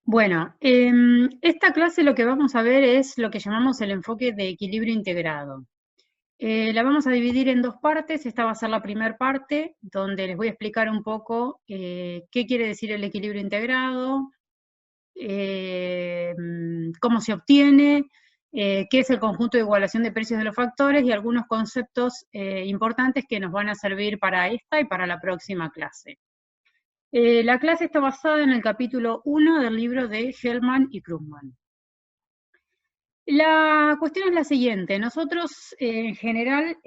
Bueno, esta clase lo que vamos a ver es lo que llamamos el enfoque de equilibrio integrado. La vamos a dividir en dos partes. Esta va a ser la primera parte, donde les voy a explicar un poco qué quiere decir el equilibrio integrado, cómo se obtiene, qué es el conjunto de igualación de precios de los factores y algunos conceptos importantes que nos van a servir para esta y para la próxima clase. La clase está basada en el capítulo 1 del libro de Hellman y Krugman. La cuestión es la siguiente. Nosotros, en general,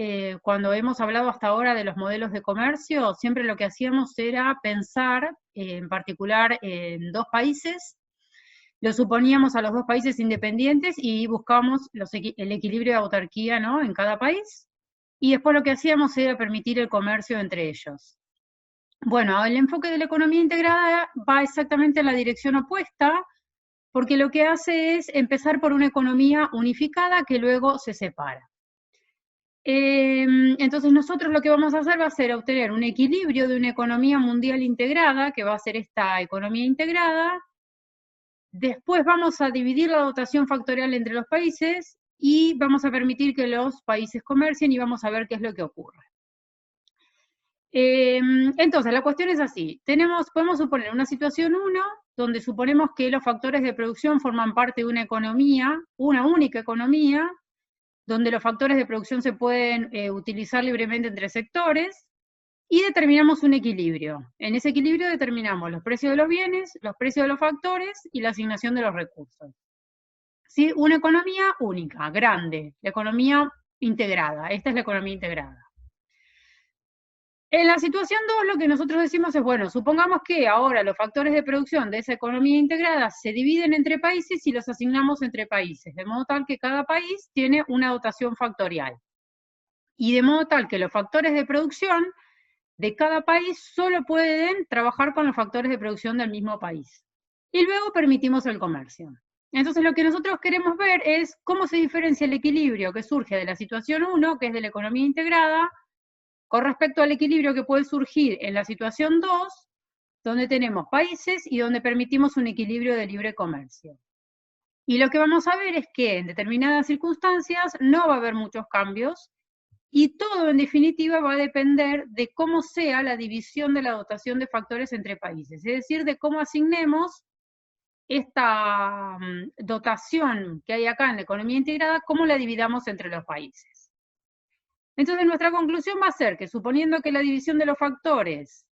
cuando hemos hablado hasta ahora de los modelos de comercio, siempre lo que hacíamos era pensar, en particular, en dos países. Lo suponíamos a los dos países independientes y buscábamos el equilibrio de autarquía, ¿no?, en cada país. Y después lo que hacíamos era permitir el comercio entre ellos. Bueno, el enfoque de la economía integrada va exactamente en la dirección opuesta, porque lo que hace es empezar por una economía unificada que luego se separa. Entonces nosotros lo que vamos a hacer va a ser obtener un equilibrio de una economía mundial integrada, que va a ser esta economía integrada. Después vamos a dividir la dotación factorial entre los países y vamos a permitir que los países comercien y vamos a ver qué es lo que ocurre. Entonces, la cuestión es así. Podemos suponer una situación 1, donde suponemos que los factores de producción forman parte de una economía, una única economía, donde los factores de producción se pueden utilizar libremente entre sectores, y determinamos un equilibrio. En ese equilibrio determinamos los precios de los bienes, los precios de los factores y la asignación de los recursos. ¿Sí? Una economía única, grande, la economía integrada. Esta es la economía integrada. En la situación 2, lo que nosotros decimos es, bueno, supongamos que ahora los factores de producción de esa economía integrada se dividen entre países y los asignamos entre países, de modo tal que cada país tiene una dotación factorial. Y de modo tal que los factores de producción de cada país solo pueden trabajar con los factores de producción del mismo país. Y luego permitimos el comercio. Entonces lo que nosotros queremos ver es cómo se diferencia el equilibrio que surge de la situación 1, que es de la economía integrada, con respecto al equilibrio que puede surgir en la situación 2, donde tenemos países y donde permitimos un equilibrio de libre comercio. Y lo que vamos a ver es que en determinadas circunstancias no va a haber muchos cambios y todo en definitiva va a depender de cómo sea la división de la dotación de factores entre países, es decir, de cómo asignemos esta dotación que hay acá en la economía integrada, cómo la dividamos entre los países. Entonces nuestra conclusión va a ser que suponiendo que la división de los factores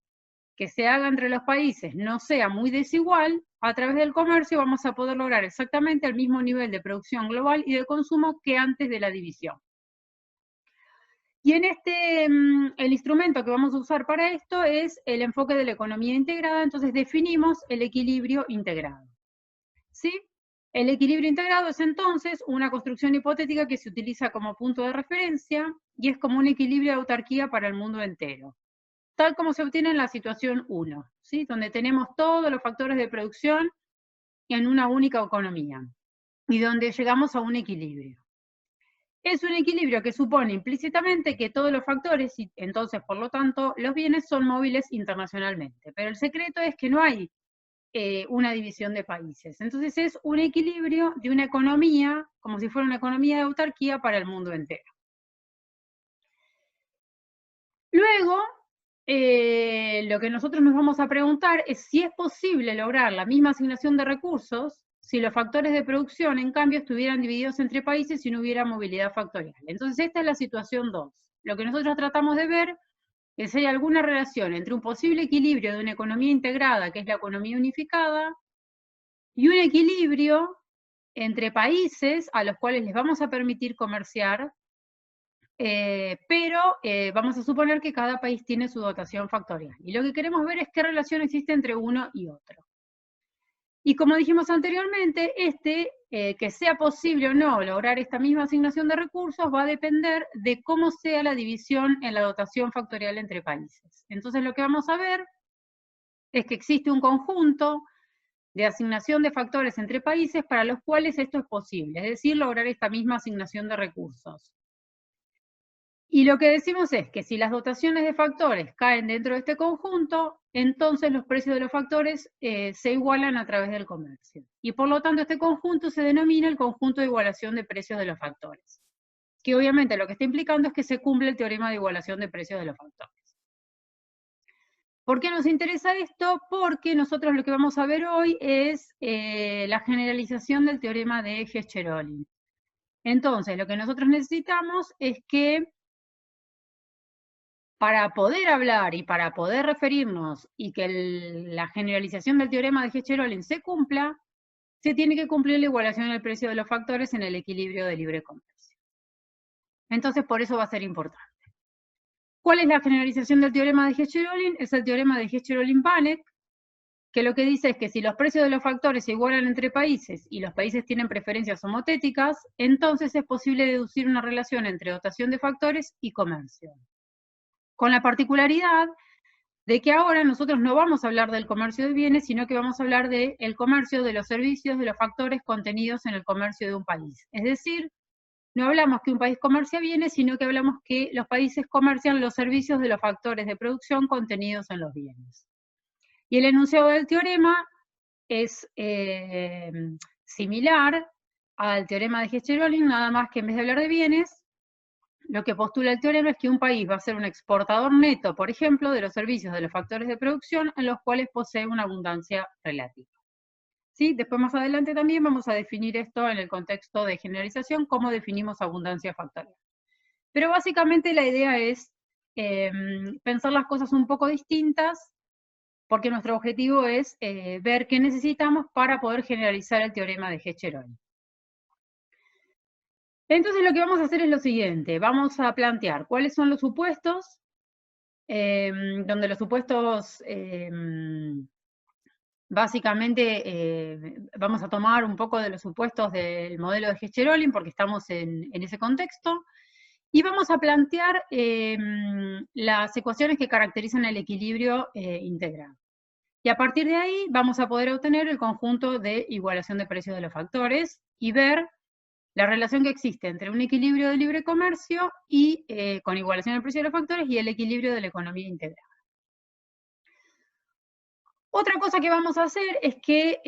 que se haga entre los países no sea muy desigual, a través del comercio vamos a poder lograr exactamente el mismo nivel de producción global y de consumo que antes de la división. Y en el instrumento que vamos a usar para esto es el enfoque de la economía integrada, entonces definimos el equilibrio integrado. ¿Sí? El equilibrio integrado es entonces una construcción hipotética que se utiliza como punto de referencia y es como un equilibrio de autarquía para el mundo entero, tal como se obtiene en la situación 1, ¿sí? Donde tenemos todos los factores de producción en una única economía y donde llegamos a un equilibrio. Es un equilibrio que supone implícitamente que todos los factores y entonces, por lo tanto, los bienes son móviles internacionalmente. Pero el secreto es que no hay una división de países. Entonces es un equilibrio de una economía, como si fuera una economía de autarquía para el mundo entero. Luego, lo que nosotros nos vamos a preguntar es si es posible lograr la misma asignación de recursos si los factores de producción, en cambio, estuvieran divididos entre países y no hubiera movilidad factorial. Entonces, esta es la situación 2. Lo que nosotros tratamos de ver es si hay alguna relación entre un posible equilibrio de una economía integrada, que es la economía unificada, y un equilibrio entre países a los cuales les vamos a permitir comerciar, pero vamos a suponer que cada país tiene su dotación factorial. Y lo que queremos ver es qué relación existe entre uno y otro. Y como dijimos anteriormente, que sea posible o no lograr esta misma asignación de recursos va a depender de cómo sea la división en la dotación factorial entre países. Entonces lo que vamos a ver es que existe un conjunto de asignación de factores entre países para los cuales esto es posible, es decir, lograr esta misma asignación de recursos. Y lo que decimos es que si las dotaciones de factores caen dentro de este conjunto, entonces los precios de los factores se igualan a través del comercio. Y por lo tanto este conjunto se denomina el conjunto de igualación de precios de los factores. Que obviamente lo que está implicando es que se cumple el teorema de igualación de precios de los factores. ¿Por qué nos interesa esto? Porque nosotros lo que vamos a ver hoy es la generalización del teorema de Hecht-Cherolin. Entonces, lo que nosotros necesitamos es que para poder hablar y para poder referirnos y que la generalización del teorema de Hecht-Cherolin se cumpla, se tiene que cumplir la igualación del precio de los factores en el equilibrio de libre comercio. Entonces, por eso va a ser importante. ¿Cuál es la generalización del teorema de Hecht-Cherolin? Es el teorema de Hecht-Cherolin-Banach, que lo que dice es que si los precios de los factores se igualan entre países y los países tienen preferencias homotéticas, entonces es posible deducir una relación entre dotación de factores y comercio. Con la particularidad de que ahora nosotros no vamos a hablar del comercio de bienes, sino que vamos a hablar del comercio de los servicios, de los factores contenidos en el comercio de un país. Es decir, no hablamos que un país comercia bienes, sino que hablamos que los países comercian los servicios de los factores de producción contenidos en los bienes. Y el enunciado del teorema es similar al teorema de Hecht-Cherolin, nada más que en vez de hablar de bienes, lo que postula el teorema es que un país va a ser un exportador neto, por ejemplo, de los servicios de los factores de producción en los cuales posee una abundancia relativa. ¿Sí? Después más adelante también vamos a definir esto en el contexto de generalización, cómo definimos abundancia factorial. Pero básicamente la idea es pensar las cosas un poco distintas, porque nuestro objetivo es ver qué necesitamos para poder generalizar el teorema de Hecht-Cherolin. Entonces lo que vamos a hacer es lo siguiente, vamos a plantear cuáles son los supuestos, donde los supuestos básicamente vamos a tomar un poco de los supuestos del modelo de Hecht-Cherolin porque estamos en ese contexto, y vamos a plantear las ecuaciones que caracterizan el equilibrio integral. Y a partir de ahí vamos a poder obtener el conjunto de igualación de precios de los factores y ver la relación que existe entre un equilibrio de libre comercio y con igualación del precio de los factores y el equilibrio de la economía integral. Otra cosa que vamos a hacer es que,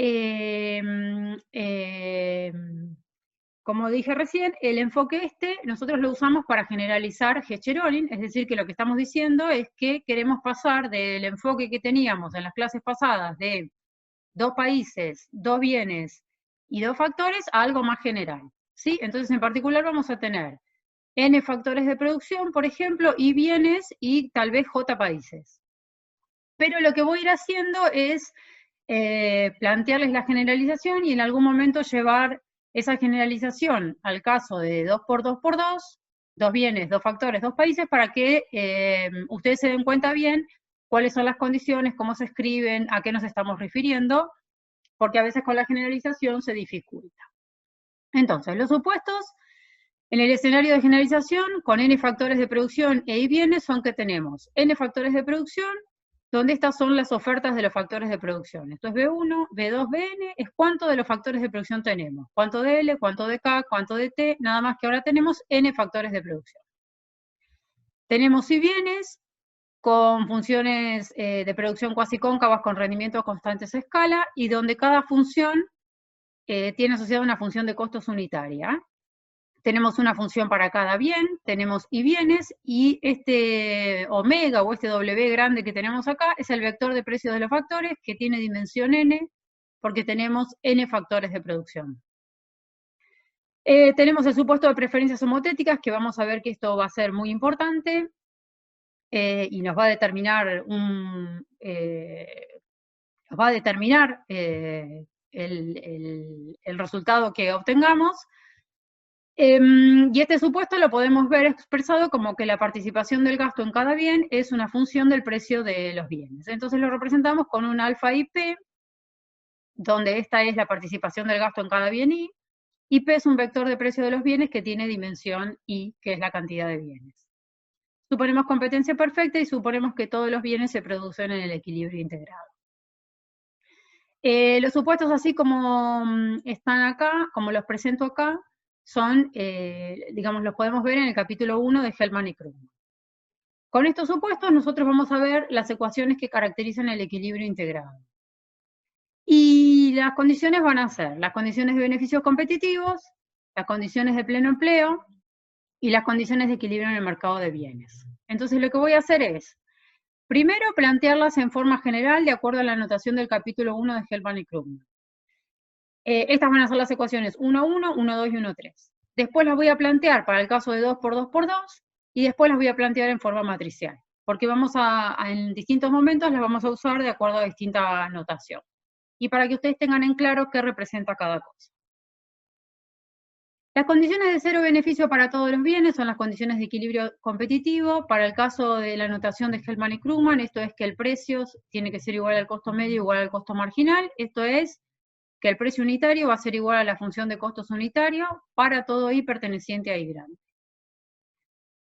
como dije recién, el enfoque nosotros lo usamos para generalizar Hecht-Cherolin, es decir, que lo que estamos diciendo es que queremos pasar del enfoque que teníamos en las clases pasadas de 2 países, 2 bienes y 2 factores a algo más general. ¿Sí? Entonces, en particular vamos a tener N factores de producción, por ejemplo, y bienes, y tal vez J países. Pero lo que voy a ir haciendo es plantearles la generalización y en algún momento llevar esa generalización al caso de 2 por 2 por 2, 2 bienes, 2 factores, 2 países, para que ustedes se den cuenta bien cuáles son las condiciones, cómo se escriben, a qué nos estamos refiriendo, porque a veces con la generalización se dificulta. Entonces, los supuestos en el escenario de generalización con N factores de producción e I bienes son que tenemos N factores de producción, donde estas son las ofertas de los factores de producción. Esto es B1, B2, Bn, es cuánto de los factores de producción tenemos. Cuánto de L, cuánto de K, cuánto de T, nada más que ahora tenemos N factores de producción. Tenemos I bienes con funciones de producción cuasi cóncavas con rendimientos constantes a escala y donde cada función tiene asociada una función de costos unitaria. Tenemos una función para cada bien, tenemos I bienes, y este omega o este W grande que tenemos acá es el vector de precios de los factores que tiene dimensión N, porque tenemos N factores de producción. Tenemos el supuesto de preferencias homotéticas, que vamos a ver que esto va a ser muy importante, y nos va a determinar el resultado que obtengamos. Y este supuesto lo podemos ver expresado como que la participación del gasto en cada bien es una función del precio de los bienes. Entonces lo representamos con un alfa IP, donde esta es la participación del gasto en cada bien I, y P es un vector de precio de los bienes que tiene dimensión I, que es la cantidad de bienes. Suponemos competencia perfecta y suponemos que todos los bienes se producen en el equilibrio integrado. Los supuestos así como están acá, como los presento acá, son, digamos, los podemos ver en el capítulo 1 de Hellman y Krugman. Con estos supuestos, nosotros vamos a ver las ecuaciones que caracterizan el equilibrio integrado. Y las condiciones van a ser las condiciones de beneficios competitivos, las condiciones de pleno empleo y las condiciones de equilibrio en el mercado de bienes. Entonces lo que voy a hacer es, primero, plantearlas en forma general de acuerdo a la anotación del capítulo 1 de Hellman y Krugman. Estas van a ser las ecuaciones 1,1, 1,2 y 1,3. Después las voy a plantear para el caso de 2 por 2 por 2 y después las voy a plantear en forma matricial, porque vamos en distintos momentos las vamos a usar de acuerdo a distinta notación. Y para que ustedes tengan en claro qué representa cada cosa. Las condiciones de cero beneficio para todos los bienes son las condiciones de equilibrio competitivo. Para el caso de la notación de Hellman y Krugman, esto es que el precio tiene que ser igual al costo medio igual al costo marginal. Esto es que el precio unitario va a ser igual a la función de costos unitario para todo I perteneciente a I grande.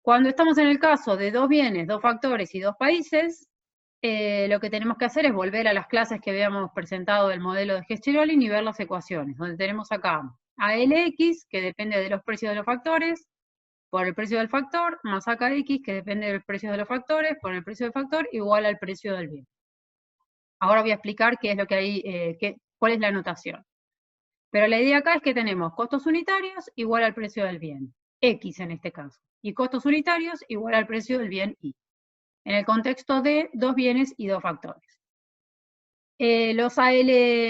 Cuando estamos en el caso de dos bienes, dos factores y dos países, lo que tenemos que hacer es volver a las clases que habíamos presentado del modelo de Hess-Chirolin y ver las ecuaciones, donde tenemos acá ALX, que depende de los precios de los factores, por el precio del factor, más AKX, que depende del precio de los factores, por el precio del factor, igual al precio del bien. Ahora voy a explicar qué es lo que hay, cuál es la notación. Pero la idea acá es que tenemos costos unitarios igual al precio del bien, X en este caso, y costos unitarios igual al precio del bien Y, en el contexto de dos bienes y dos factores. Los ALJ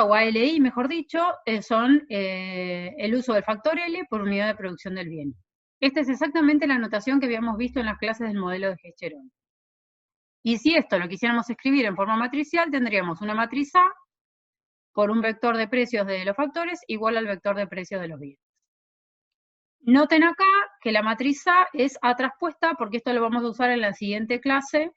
o ALI, mejor dicho, son el uso del factor L por unidad de producción del bien. Esta es exactamente la notación que habíamos visto en las clases del modelo de Hess-Chirolin. Y si esto lo quisiéramos escribir en forma matricial, tendríamos una matriz A por un vector de precios de los factores igual al vector de precios de los bienes. Noten acá que la matriz A es A traspuesta, porque esto lo vamos a usar en la siguiente clase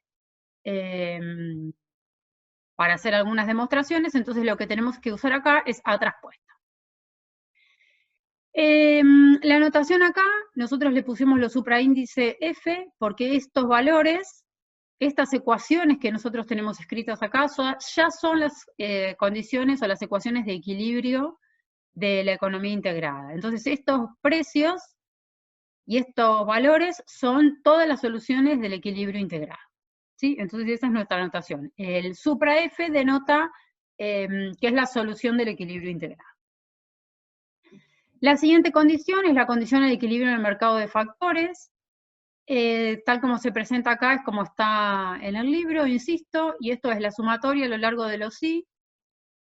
para hacer algunas demostraciones, entonces lo que tenemos que usar acá es A traspuesta. La notación acá, nosotros le pusimos los supraíndice F, porque estos valores, estas ecuaciones que nosotros tenemos escritas acá, ya son las condiciones o las ecuaciones de equilibrio de la economía integrada. Entonces estos precios y estos valores son todas las soluciones del equilibrio integrado. ¿Sí? Entonces esa es nuestra notación. El supra F denota que es la solución del equilibrio integrado. La siguiente condición es la condición de equilibrio en el mercado de factores. Tal como se presenta acá es como está en el libro, insisto, y esto es la sumatoria a lo largo de los I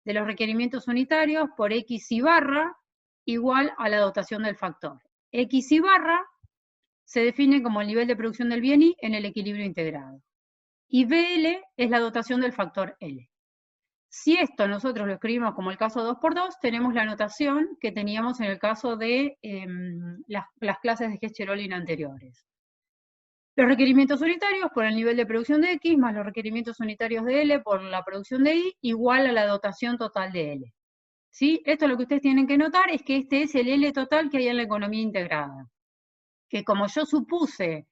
de los requerimientos unitarios por X y barra igual a la dotación del factor. X y barra se define como el nivel de producción del bien Y en el equilibrio integrado. Y BL es la dotación del factor L. Si esto nosotros lo escribimos como el caso 2 por 2, tenemos la notación que teníamos en el caso de las clases de Hess-Chirolin anteriores. Los requerimientos unitarios por el nivel de producción de X más los requerimientos unitarios de L por la producción de Y igual a la dotación total de L. ¿Sí? Esto lo que ustedes tienen que notar es que este es el L total que hay en la economía integrada. Que como yo supuse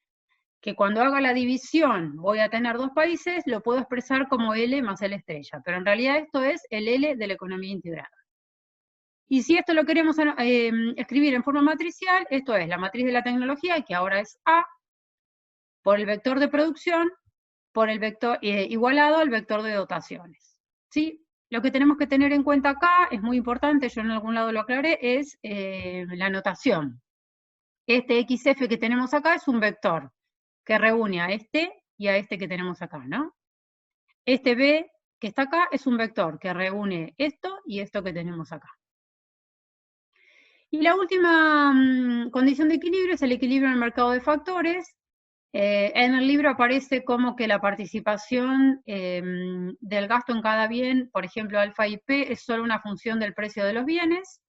que cuando haga la división voy a tener dos países, lo puedo expresar como L más L estrella, pero en realidad esto es el L de la economía integrada. Y si esto lo queremos escribir en forma matricial, esto es la matriz de la tecnología, que ahora es A, por el vector de producción, por el vector igualado al vector de dotaciones. ¿Sí? Lo que tenemos que tener en cuenta acá, es muy importante, yo en algún lado lo aclaré, es la notación. Este XF que tenemos acá es un vector que reúne a este y a este que tenemos acá, ¿no? Este B que está acá es un vector que reúne esto y esto que tenemos acá. Y la última condición de equilibrio es el equilibrio en el mercado de factores. En el libro aparece como que la participación del gasto en cada bien, por ejemplo, alfa y P, es solo una función del precio de los bienes.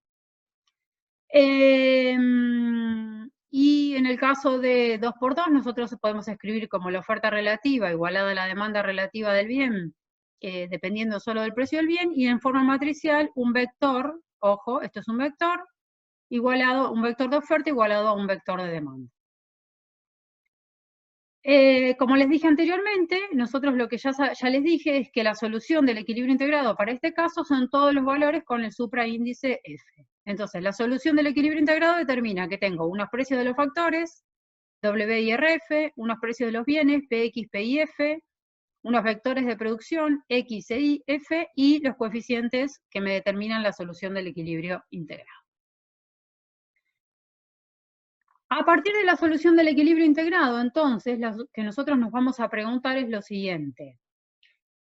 Y en el caso de 2 por 2, nosotros podemos escribir como la oferta relativa igualada a la demanda relativa del bien, dependiendo solo del precio del bien, y en forma matricial un vector, ojo, esto es un vector, un vector de oferta igualado a un vector de demanda. Como les dije anteriormente, nosotros lo que ya les dije es que la solución del equilibrio integrado para este caso son todos los valores con el supraíndice F. Entonces, la solución del equilibrio integrado determina que tengo unos precios de los factores, W y RF, unos precios de los bienes, PX, P y F, unos vectores de producción, X, Y, F, y los coeficientes que me determinan la solución del equilibrio integrado. A partir de la solución del equilibrio integrado, entonces, lo que nosotros nos vamos a preguntar es lo siguiente.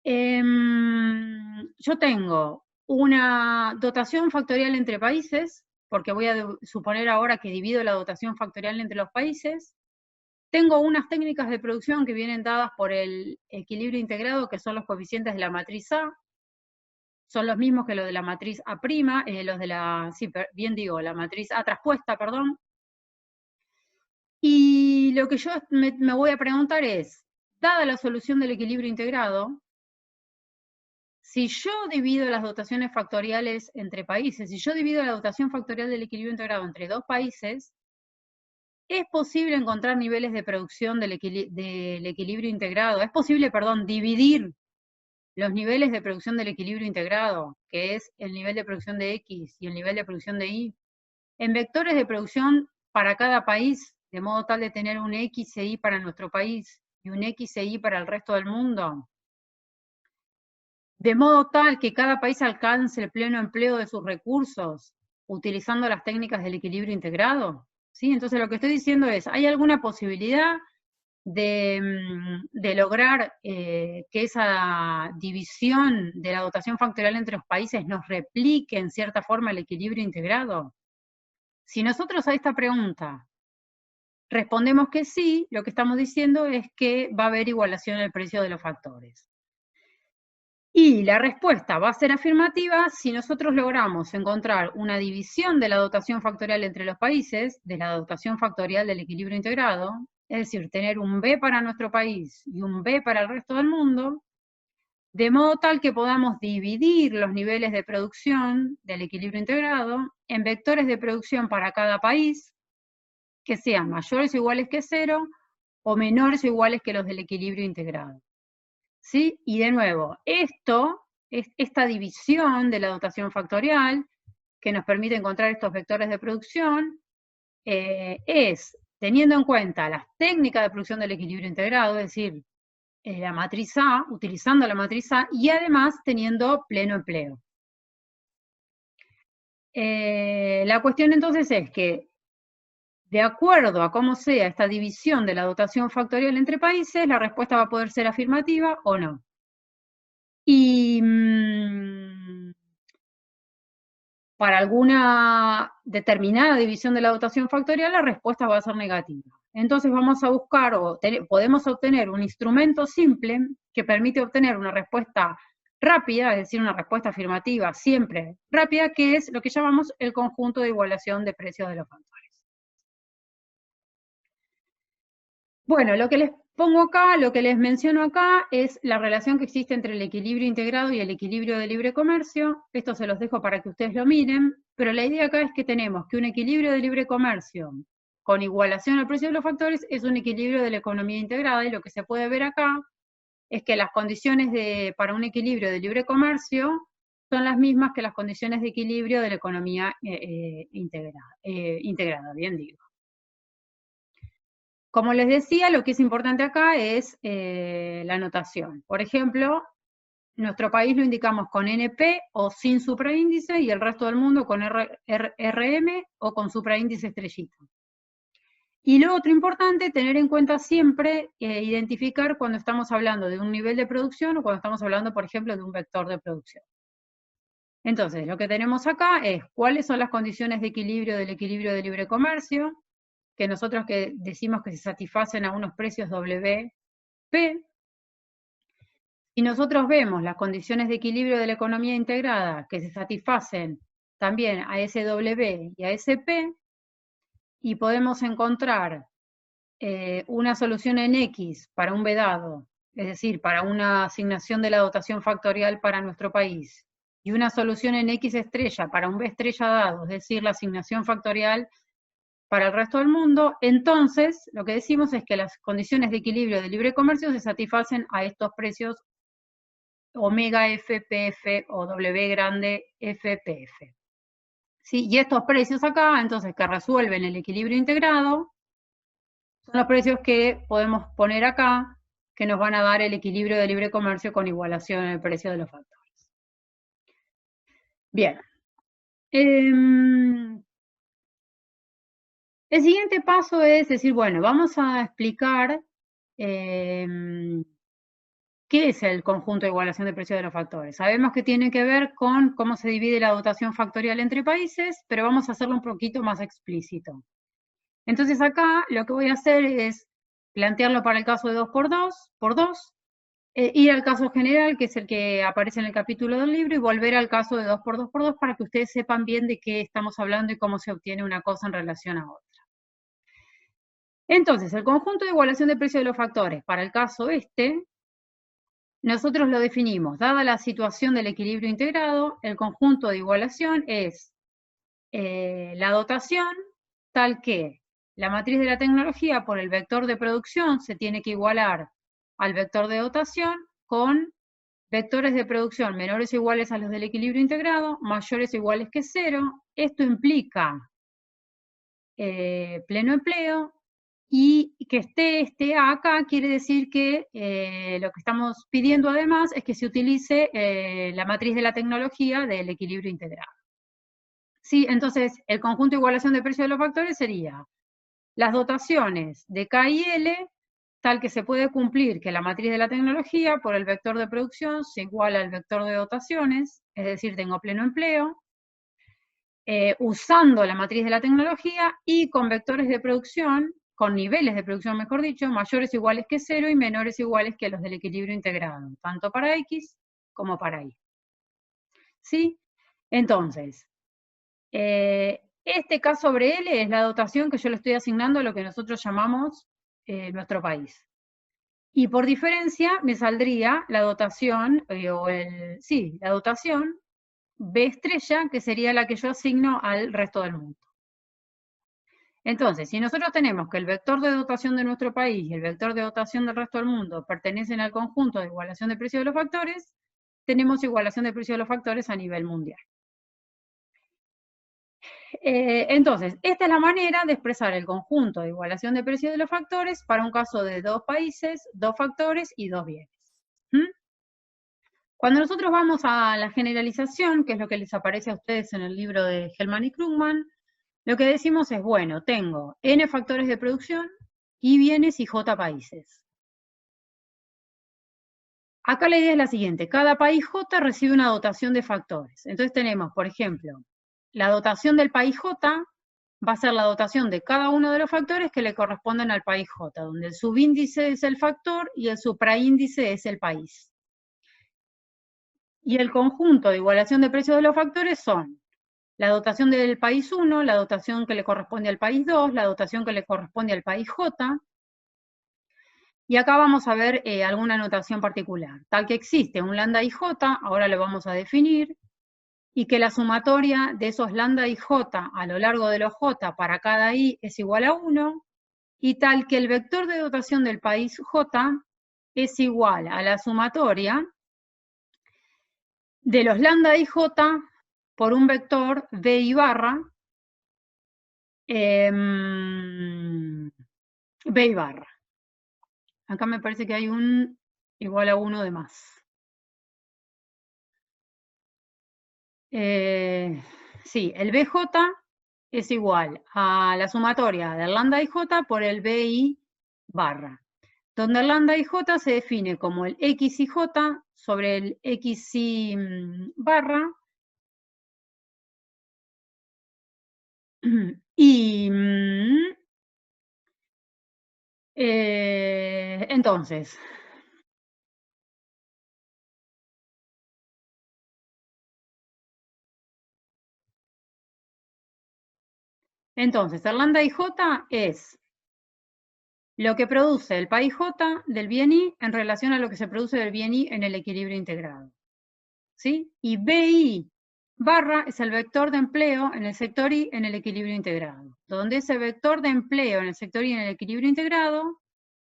Yo tengo una dotación factorial entre países, porque voy a suponer ahora que divido la dotación factorial entre los países. Tengo unas técnicas de producción que vienen dadas por el equilibrio integrado, que son los coeficientes de la matriz A. Son los mismos que los de la matriz A', los de la, sí, bien digo, la matriz A traspuesta, perdón. Y lo que yo me voy a preguntar es, dada la solución del equilibrio integrado, si yo divido las dotaciones factoriales entre países, si yo divido la dotación factorial del equilibrio integrado entre dos países, ¿es posible encontrar niveles de producción del equilibrio integrado? ¿Es posible, perdón, dividir los niveles de producción del equilibrio integrado, que es el nivel de producción de X y el nivel de producción de Y, en vectores de producción para cada país, de modo tal de tener un X e Y para nuestro país y un X e Y para el resto del mundo? De modo tal que cada país alcance el pleno empleo de sus recursos, utilizando las técnicas del equilibrio integrado. ¿Sí? Entonces lo que estoy diciendo es, ¿hay alguna posibilidad de lograr que esa división de la dotación factorial entre los países nos replique en cierta forma el equilibrio integrado? Si nosotros a esta pregunta respondemos que sí, lo que estamos diciendo es que va a haber igualación en el precio de los factores. Y la respuesta va a ser afirmativa si nosotros logramos encontrar una división de la dotación factorial entre los países, de la dotación factorial del equilibrio integrado, es decir, tener un B para nuestro país y un B para el resto del mundo, de modo tal que podamos dividir los niveles de producción del equilibrio integrado en vectores de producción para cada país, que sean mayores o iguales que 0, o menores o iguales que los del equilibrio integrado. ¿Sí? Y de nuevo, esta división de la dotación factorial, que nos permite encontrar estos vectores de producción, es teniendo en cuenta las técnicas de producción del equilibrio integrado, es decir, la matriz A, utilizando la matriz A, y además teniendo pleno empleo. La cuestión entonces es que, de acuerdo a cómo sea esta división de la dotación factorial entre países, la respuesta va a poder ser afirmativa o no. Y para alguna determinada división de la dotación factorial, la respuesta va a ser negativa. Entonces vamos a buscar, o podemos obtener un instrumento simple que permite obtener una respuesta rápida, es decir, una respuesta afirmativa siempre rápida, que es lo que llamamos el conjunto de igualación de precios de los factores. Bueno, lo que les pongo acá, lo que les menciono acá, es la relación que existe entre el equilibrio integrado y el equilibrio de libre comercio. Esto se los dejo para que ustedes lo miren, pero la idea acá es que tenemos que un equilibrio de libre comercio con igualación al precio de los factores es un equilibrio de la economía integrada, y lo que se puede ver acá es que las condiciones para un equilibrio de libre comercio son las mismas que las condiciones de equilibrio de la economía integrada, bien digo. Como les decía, lo que es importante acá es la notación. Por ejemplo, nuestro país lo indicamos con NP o sin supraíndice, y el resto del mundo con RM o con supraíndice estrellita. Y lo otro importante, tener en cuenta siempre, identificar cuando estamos hablando de un nivel de producción o cuando estamos hablando, por ejemplo, de un vector de producción. Entonces, lo que tenemos acá es cuáles son las condiciones de equilibrio del equilibrio de libre comercio, que nosotros que decimos que se satisfacen a unos precios WP, y nosotros vemos las condiciones de equilibrio de la economía integrada que se satisfacen también a SW y a SP, y podemos encontrar una solución en X para un B dado, es decir, para una asignación de la dotación factorial para nuestro país, y una solución en X estrella para un B estrella dado, es decir, la asignación factorial para el resto del mundo, entonces lo que decimos es que las condiciones de equilibrio de libre comercio se satisfacen a estos precios omega FPF o W grande FPF. ¿sí? Y estos precios acá, entonces, que resuelven el equilibrio integrado, son los precios que podemos poner acá, que nos van a dar el equilibrio de libre comercio con igualación en el precio de los factores. Bien. El siguiente paso es decir, bueno, vamos a explicar ¿qué es el conjunto de igualación de precios de los factores? Sabemos que tiene que ver con cómo se divide la dotación factorial entre países, pero vamos a hacerlo un poquito más explícito. Entonces acá lo que voy a hacer es plantearlo para el caso de 2x2, ir al caso general, que es el que aparece en el capítulo del libro, y volver al caso de 2x2 para que ustedes sepan bien de qué estamos hablando y cómo se obtiene una cosa en relación a otra. Entonces, el conjunto de igualación de precios de los factores, para el caso nosotros lo definimos. Dada la situación del equilibrio integrado, el conjunto de igualación es la dotación tal que la matriz de la tecnología por el vector de producción se tiene que igualar al vector de dotación con vectores de producción menores o iguales a los del equilibrio integrado, mayores o iguales que 0. Esto implica pleno empleo, y que esté acá quiere decir que lo que estamos pidiendo además es que se utilice la matriz de la tecnología del equilibrio integrado. Sí, entonces el conjunto de igualación de precios de los factores sería las dotaciones de K y L, tal que se puede cumplir que la matriz de la tecnología por el vector de producción se iguala al vector de dotaciones, es decir, tengo pleno empleo, usando la matriz de la tecnología y con vectores de producción, con niveles de producción, mejor dicho, mayores o iguales que 0 y menores o iguales que los del equilibrio integrado, tanto para X como para Y. ¿Sí? Entonces, este K sobre L es la dotación que yo le estoy asignando a lo que nosotros llamamos nuestro país. Y por diferencia me saldría la dotación, la dotación B estrella, que sería la que yo asigno al resto del mundo. Entonces, si nosotros tenemos que el vector de dotación de nuestro país y el vector de dotación del resto del mundo pertenecen al conjunto de igualación de precios de los factores, tenemos igualación de precios de los factores a nivel mundial. Entonces, esta es la manera de expresar el conjunto de igualación de precios de los factores para un caso de 2 países, 2 factores y 2 bienes. Cuando nosotros vamos a la generalización, que es lo que les aparece a ustedes en el libro de Hellman y Krugman, lo que decimos es, bueno, tengo N factores de producción, Y bienes y J países. Acá la idea es la siguiente, cada país J recibe una dotación de factores. Entonces tenemos, por ejemplo, la dotación del país J va a ser la dotación de cada uno de los factores que le corresponden al país J, donde el subíndice es el factor y el supraíndice es el país. Y el conjunto de igualación de precios de los factores son la dotación del país 1, la dotación que le corresponde al país 2, la dotación que le corresponde al país J. Y acá vamos a ver alguna notación particular. Tal que existe un lambda IJ, ahora lo vamos a definir, y que la sumatoria de esos lambda IJ a lo largo de los J para cada I es igual a 1, y tal que el vector de dotación del país J es igual a la sumatoria de los lambda IJ por un vector B y barra, B y barra. Acá me parece que hay un igual a 1 de más. Sí, el BJ es igual a la sumatoria del lambda IJ por el BI barra, donde el lambda IJ se define como el XIJ sobre el XI barra, y entonces, el lambda IJ es lo que produce el país J del bien I en relación a lo que se produce del bien I en el equilibrio integrado. ¿Sí? Y BI barra es el vector de empleo en el sector I en el equilibrio integrado, donde ese vector de empleo en el sector I en el equilibrio integrado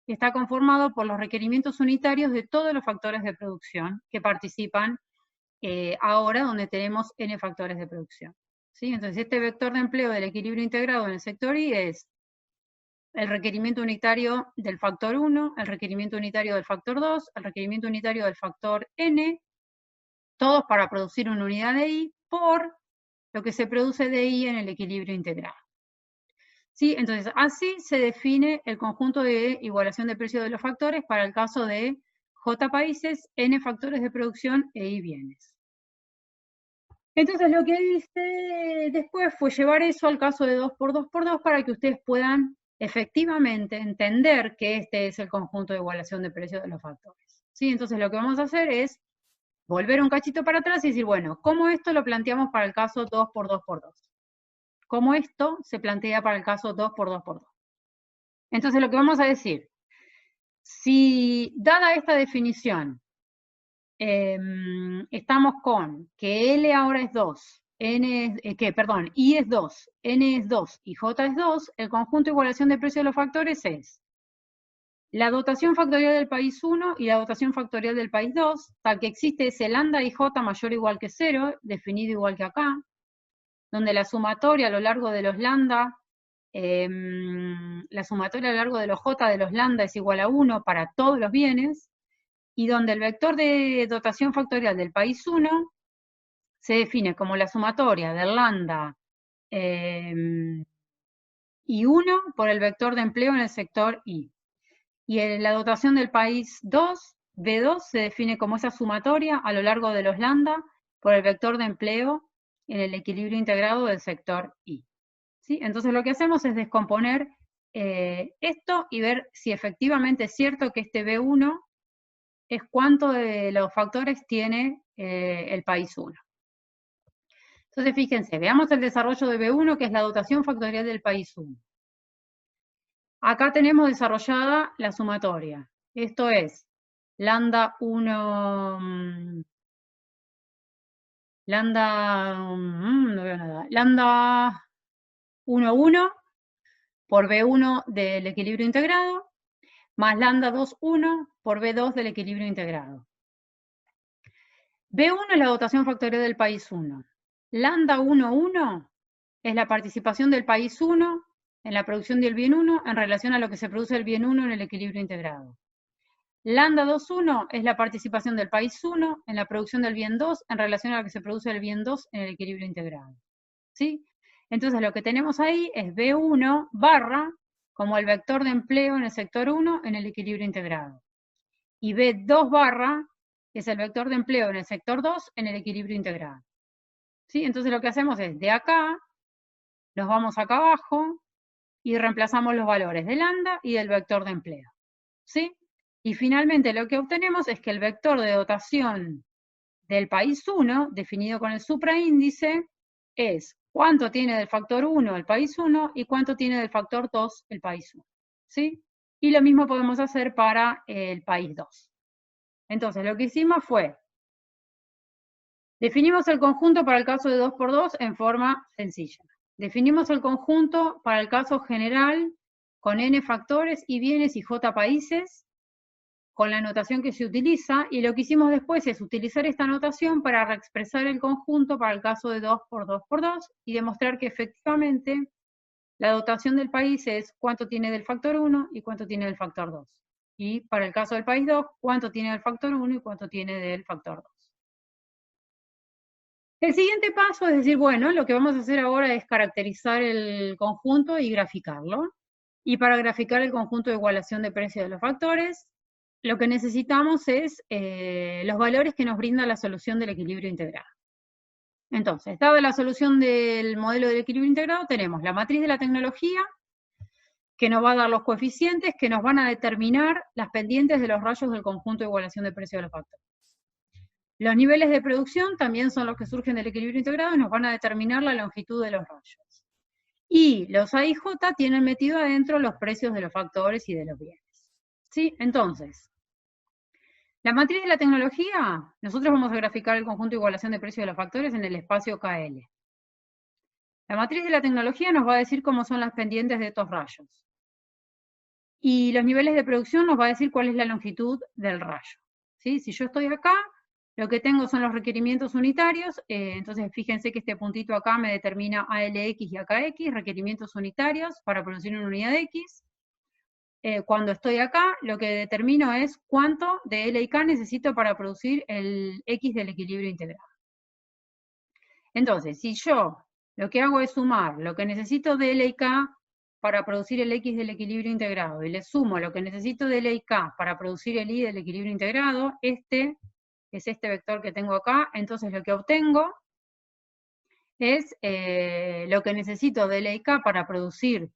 está conformado por los requerimientos unitarios de todos los factores de producción que participan ahora donde tenemos N factores de producción. ¿sí? Entonces, este vector de empleo del equilibrio integrado en el sector I es el requerimiento unitario del factor 1, el requerimiento unitario del factor 2, el requerimiento unitario del factor N, todos para producir una unidad de I por lo que se produce de I en el equilibrio integrado. ¿Sí? Entonces, así se define el conjunto de igualación de precios de los factores para el caso de J países, N factores de producción e I bienes. Entonces, lo que hice después fue llevar eso al caso de 2x2x2 para que ustedes puedan efectivamente entender que este es el conjunto de igualación de precios de los factores. ¿Sí? Entonces, lo que vamos a hacer es volver un cachito para atrás y decir, bueno, ¿cómo esto lo planteamos para el caso 2x2x2? ¿Cómo esto se plantea para el caso 2x2x2? Entonces, lo que vamos a decir, si dada esta definición, estamos con que L ahora es 2, I es 2, N es 2 y J es 2, el conjunto de igualación de precios de los factores es la dotación factorial del país 1 y la dotación factorial del país 2, tal que existe ese lambda y J mayor o igual que 0, definido igual que acá, donde la sumatoria a lo largo de los lambda, la sumatoria a lo largo de los J de los lambda es igual a 1 para todos los bienes, y donde el vector de dotación factorial del país 1 se define como la sumatoria del lambda y 1 por el vector de empleo en el sector I. Y la dotación del país 2, B2, se define como esa sumatoria a lo largo de los lambda por el vector de empleo en el equilibrio integrado del sector I. ¿Sí? Entonces lo que hacemos es descomponer esto y ver si efectivamente es cierto que este B1 es cuánto de los factores tiene el país 1. Entonces, fíjense, veamos el desarrollo de B1, que es la dotación factorial del país 1. Acá tenemos desarrollada la sumatoria. Esto es lambda 1, no veo nada, lambda 1, 1 por B1 del equilibrio integrado, más lambda 2, 1 por B2 del equilibrio integrado. B1 es la dotación factorial del país 1. Lambda 1, 1 es la participación del país 1 en la producción del bien 1 en relación a lo que se produce el bien 1 en el equilibrio integrado. Lambda 2, 1 es la participación del país 1 en la producción del bien 2 en relación a lo que se produce el bien 2 en el equilibrio integrado. ¿Sí? Entonces lo que tenemos ahí es B1 barra como el vector de empleo en el sector 1 en el equilibrio integrado. Y B2 barra es el vector de empleo en el sector 2 en el equilibrio integrado. ¿Sí? Entonces lo que hacemos es, de acá, nos vamos acá abajo y reemplazamos los valores de lambda y del vector de empleo. ¿Sí? Y finalmente lo que obtenemos es que el vector de dotación del país 1, definido con el supraíndice, es cuánto tiene del factor 1 el país 1 y cuánto tiene del factor 2 el país 1. ¿Sí? Y lo mismo podemos hacer para el país 2. Entonces lo que hicimos fue, definimos el conjunto para el caso de 2x2 en forma sencilla. Definimos el conjunto para el caso general con n factores, y bienes y j países, con la notación que se utiliza, y lo que hicimos después es utilizar esta notación para reexpresar el conjunto para el caso de 2x2x2 y demostrar que efectivamente la dotación del país es cuánto tiene del factor 1 y cuánto tiene del factor 2. Y para el caso del país 2, cuánto tiene del factor 1 y cuánto tiene del factor 2. El siguiente paso es decir, bueno, lo que vamos a hacer ahora es caracterizar el conjunto y graficarlo. Y para graficar el conjunto de igualación de precios de los factores, lo que necesitamos es los valores que nos brinda la solución del equilibrio integrado. Entonces, dada la solución del modelo del equilibrio integrado, tenemos la matriz de la tecnología, que nos va a dar los coeficientes que nos van a determinar las pendientes de los rayos del conjunto de igualación de precios de los factores. Los niveles de producción también son los que surgen del equilibrio integrado y nos van a determinar la longitud de los rayos. Y los A y J tienen metido adentro los precios de los factores y de los bienes. ¿Sí? Entonces, la matriz de la tecnología, nosotros vamos a graficar el conjunto de igualación de precios de los factores en el espacio KL. La matriz de la tecnología nos va a decir cómo son las pendientes de estos rayos. Y los niveles de producción nos va a decir cuál es la longitud del rayo. ¿Sí? Si yo estoy acá, lo que tengo son los requerimientos unitarios, entonces fíjense que este puntito acá me determina ALX y AKX, requerimientos unitarios para producir una unidad X. Cuando estoy acá, lo que determino es cuánto de L y K necesito para producir el X del equilibrio integrado. Entonces, si yo lo que hago es sumar lo que necesito de L y K para producir el X del equilibrio integrado, y le sumo lo que necesito de L y K para producir el Y del equilibrio integrado, este es este vector que tengo acá, entonces lo que obtengo es lo que necesito de L y K para producir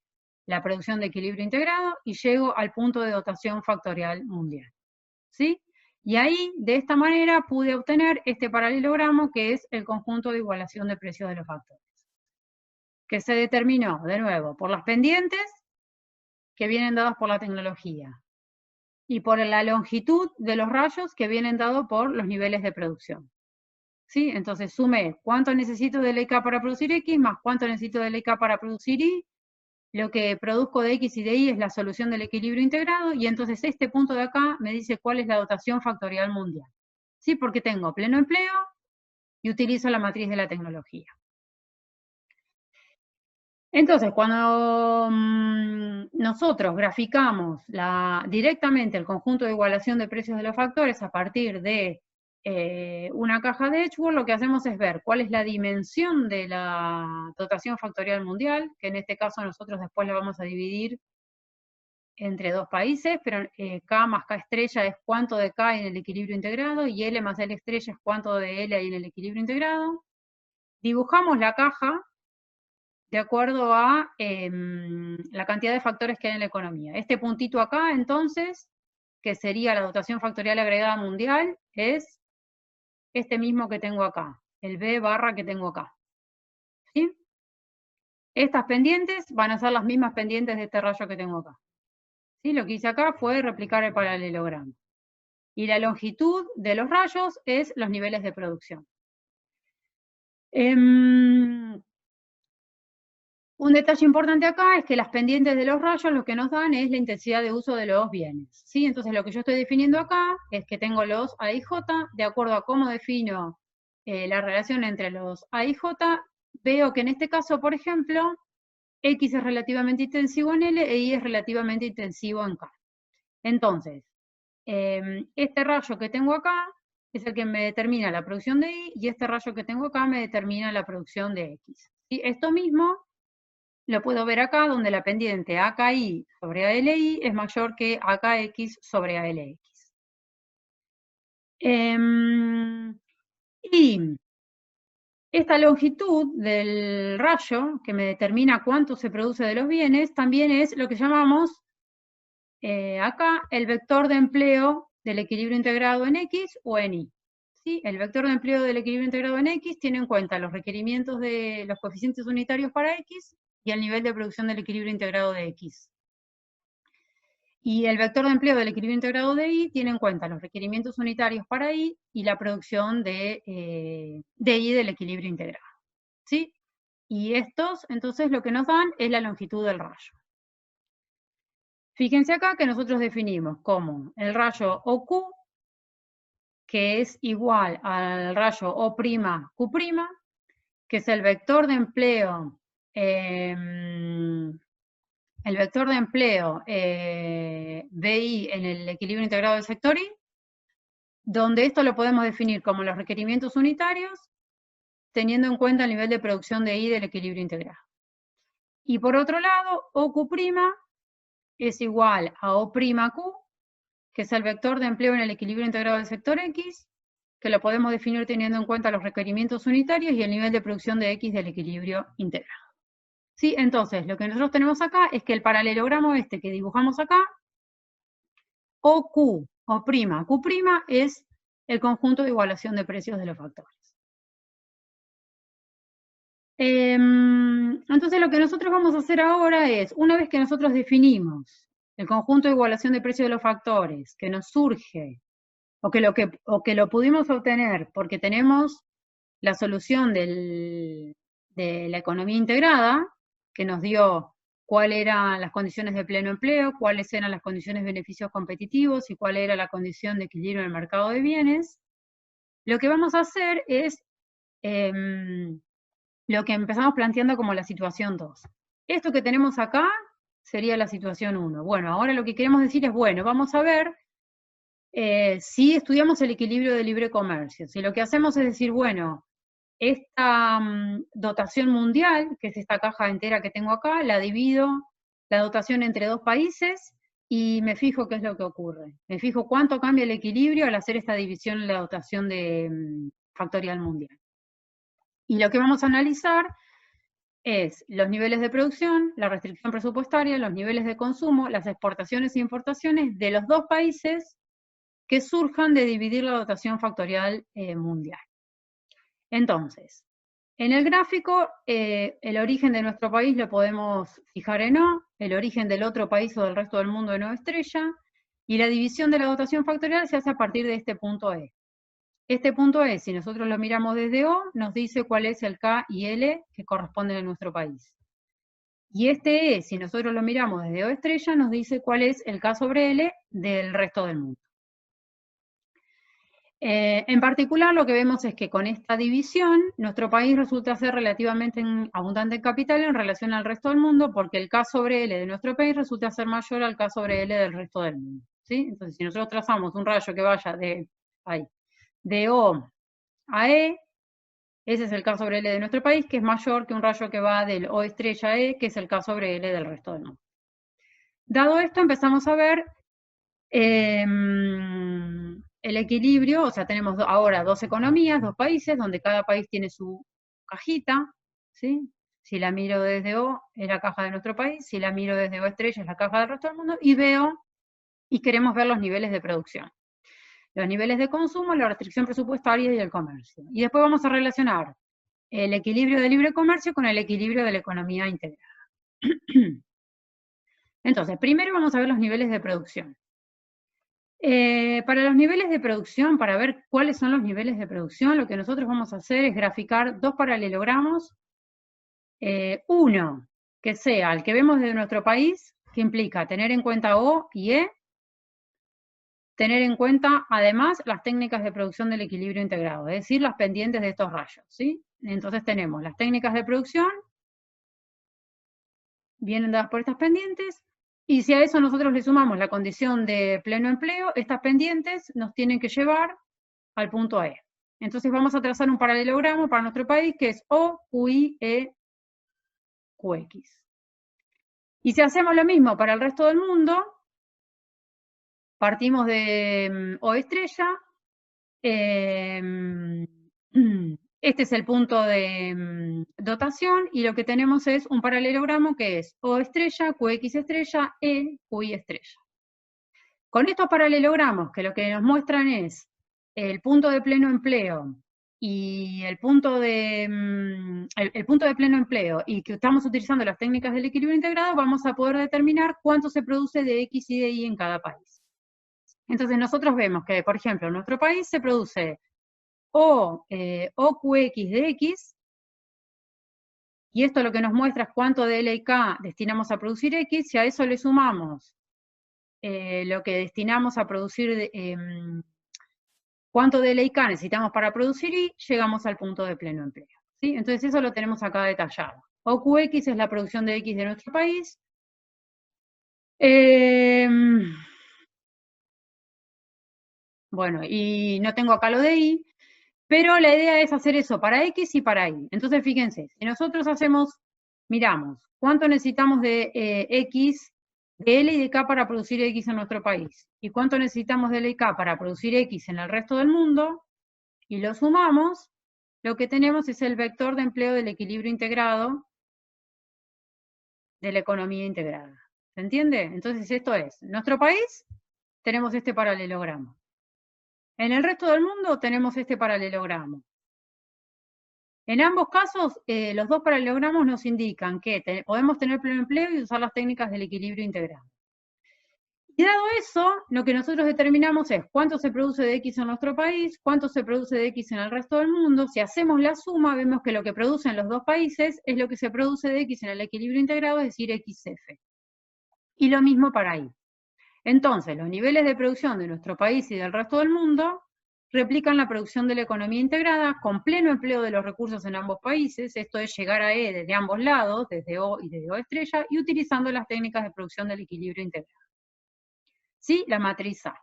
la producción de equilibrio integrado, y llego al punto de dotación factorial mundial. ¿Sí? Y ahí, de esta manera, pude obtener este paralelogramo, que es el conjunto de igualación de precios de los factores, que se determinó, de nuevo, por las pendientes que vienen dadas por la tecnología, y por la longitud de los rayos que vienen dados por los niveles de producción. ¿Sí? Entonces sumé cuánto necesito de LK para producir X, más cuánto necesito de LK para producir Y. Lo que produzco de X y de Y es la solución del equilibrio integrado, y entonces este punto de acá me dice cuál es la dotación factorial mundial. ¿Sí? Porque tengo pleno empleo y utilizo la matriz de la tecnología. Entonces, cuando nosotros graficamos directamente el conjunto de igualación de precios de los factores a partir de una caja de Edgeworth, lo que hacemos es ver cuál es la dimensión de la dotación factorial mundial, que en este caso nosotros después la vamos a dividir entre dos países, pero K más K estrella es cuánto de K hay en el equilibrio integrado, y L más L estrella es cuánto de L hay en el equilibrio integrado. Dibujamos la caja de acuerdo a la cantidad de factores que hay en la economía. Este puntito acá, entonces, que sería la dotación factorial agregada mundial, es este mismo que tengo acá, el B barra que tengo acá. ¿Sí? Estas pendientes van a ser las mismas pendientes de este rayo que tengo acá. ¿Sí? Lo que hice acá fue replicar el paralelogramo. Y la longitud de los rayos es los niveles de producción. Un detalle importante acá es que las pendientes de los rayos lo que nos dan es la intensidad de uso de los bienes. ¿Sí? Entonces lo que yo estoy definiendo acá es que tengo los A y J, de acuerdo a cómo defino la relación entre los A y J, veo que en este caso, por ejemplo, X es relativamente intensivo en L e Y es relativamente intensivo en K. Entonces, este rayo que tengo acá es el que me determina la producción de Y, y este rayo que tengo acá me determina la producción de X. ¿Sí? Esto mismo lo puedo ver acá, donde la pendiente AKI sobre ALI es mayor que AKX sobre ALX. Y esta longitud del rayo, que me determina cuánto se produce de los bienes, también es lo que llamamos acá el vector de empleo del equilibrio integrado en X o en Y. ¿Sí? El vector de empleo del equilibrio integrado en X tiene en cuenta los requerimientos de los coeficientes unitarios para X y el nivel de producción del equilibrio integrado de X. Y el vector de empleo del equilibrio integrado de Y tiene en cuenta los requerimientos unitarios para Y y la producción de Y del equilibrio integrado. ¿Sí? Y estos, entonces, lo que nos dan es la longitud del rayo. Fíjense acá que nosotros definimos como el rayo OQ, que es igual al rayo O'Q', que es el vector de empleo BI en el equilibrio integrado del sector Y, donde esto lo podemos definir como los requerimientos unitarios, teniendo en cuenta el nivel de producción de Y del equilibrio integrado. Y por otro lado, OQ' es igual a O'Q, que es el vector de empleo en el equilibrio integrado del sector X, que lo podemos definir teniendo en cuenta los requerimientos unitarios y el nivel de producción de X del equilibrio integrado. ¿Sí? Entonces, lo que nosotros tenemos acá es que el paralelogramo este que dibujamos acá, OQ, O'Q', es el conjunto de igualación de precios de los factores. Entonces, lo que nosotros vamos a hacer ahora es, una vez que nosotros definimos el conjunto de igualación de precios de los factores que nos surge, o que lo pudimos obtener porque tenemos la solución de la economía integrada, que nos dio cuáles eran las condiciones de pleno empleo, cuáles eran las condiciones de beneficios competitivos y cuál era la condición de equilibrio en el mercado de bienes. lo que vamos a hacer es lo que empezamos planteando como la situación 2. Esto que tenemos acá sería la situación 1. Bueno, ahora lo que queremos decir es, bueno, vamos a ver si estudiamos el equilibrio de libre comercio. Si lo que hacemos es decir, bueno, esta dotación mundial, que es esta caja entera que tengo acá, la divido la dotación entre dos países y me fijo qué es lo que ocurre. Me fijo cuánto cambia el equilibrio al hacer esta división en la dotación factorial mundial. Y lo que vamos a analizar es los niveles de producción, la restricción presupuestaria, los niveles de consumo, las exportaciones e importaciones de los dos países que surjan de dividir la dotación factorial mundial. Entonces, en el gráfico, el origen de nuestro país lo podemos fijar en O, el origen del otro país o del resto del mundo en O estrella, y la división de la dotación factorial se hace a partir de este punto E. Este punto E, si nosotros lo miramos desde O, nos dice cuál es el K y L que corresponden a nuestro país. Y este E, si nosotros lo miramos desde O estrella, nos dice cuál es el K sobre L del resto del mundo. En particular, lo que vemos es que con esta división, nuestro país resulta ser relativamente abundante en capital en relación al resto del mundo, porque el K sobre L de nuestro país resulta ser mayor al K sobre L del resto del mundo. ¿Sí? Entonces, si nosotros trazamos un rayo que vaya de O a E, ese es el K sobre L de nuestro país, que es mayor que un rayo que va del O estrella a E, que es el K sobre L del resto del mundo. Dado esto, empezamos a ver el equilibrio, o sea, tenemos ahora dos economías, dos países, donde cada país tiene su cajita, ¿sí? Si la miro desde O, es la caja de nuestro país, si la miro desde O estrella, es la caja del resto del mundo, y queremos ver los niveles de producción, los niveles de consumo, la restricción presupuestaria y el comercio. Y después vamos a relacionar el equilibrio de libre comercio con el equilibrio de la economía integrada. Entonces, primero vamos a ver los niveles de producción. Para los niveles de producción, para ver cuáles son los niveles de producción, lo que nosotros vamos a hacer es graficar dos paralelogramos. Uno, que sea el que vemos desde nuestro país, que implica tener en cuenta O y E, tener en cuenta además las técnicas de producción del equilibrio integrado, es decir, las pendientes de estos rayos, ¿sí? Entonces tenemos las técnicas de producción, vienen dadas por estas pendientes, y si a eso nosotros le sumamos la condición de pleno empleo, estas pendientes nos tienen que llevar al punto E. Entonces vamos a trazar un paralelogramo para nuestro país que es O, QI, E, QX. Y si hacemos lo mismo para el resto del mundo, partimos de O estrella, este es el punto de dotación, y lo que tenemos es un paralelogramo que es O estrella, QX estrella, E, QI estrella. Con estos paralelogramos, que lo que nos muestran es el punto de pleno empleo y el punto de pleno empleo, y que estamos utilizando las técnicas del equilibrio integrado, vamos a poder determinar cuánto se produce de X y de Y en cada país. Entonces nosotros vemos que, por ejemplo, en nuestro país se produce OQX de X, y esto lo que nos muestra es cuánto de L y K destinamos a producir X, si a eso le sumamos lo que destinamos a producir, cuánto de L y K necesitamos para producir Y, llegamos al punto de pleno empleo, ¿sí? Entonces eso lo tenemos acá detallado. OQX es la producción de X de nuestro país. Bueno, y no tengo acá lo de Y, pero la idea es hacer eso para X y para Y. Entonces, fíjense, si nosotros miramos, ¿cuánto necesitamos de X, de L y de K para producir X en nuestro país? ¿Y cuánto necesitamos de L y K para producir X en el resto del mundo? Y lo sumamos, lo que tenemos es el vector de empleo del equilibrio integrado de la economía integrada. ¿Se entiende? Entonces esto es, en nuestro país tenemos este paralelogramo. En el resto del mundo tenemos este paralelogramo. En ambos casos, los dos paralelogramos nos indican que podemos tener pleno empleo y usar las técnicas del equilibrio integrado. Y dado eso, lo que nosotros determinamos es cuánto se produce de X en nuestro país, cuánto se produce de X en el resto del mundo. Si hacemos la suma, vemos que lo que producen los dos países es lo que se produce de X en el equilibrio integrado, es decir, XF. Y lo mismo para Y. Entonces, los niveles de producción de nuestro país y del resto del mundo replican la producción de la economía integrada con pleno empleo de los recursos en ambos países, esto es llegar a E desde ambos lados, desde O y desde O estrella, y utilizando las técnicas de producción del equilibrio integrado. ¿Sí? La matriz A.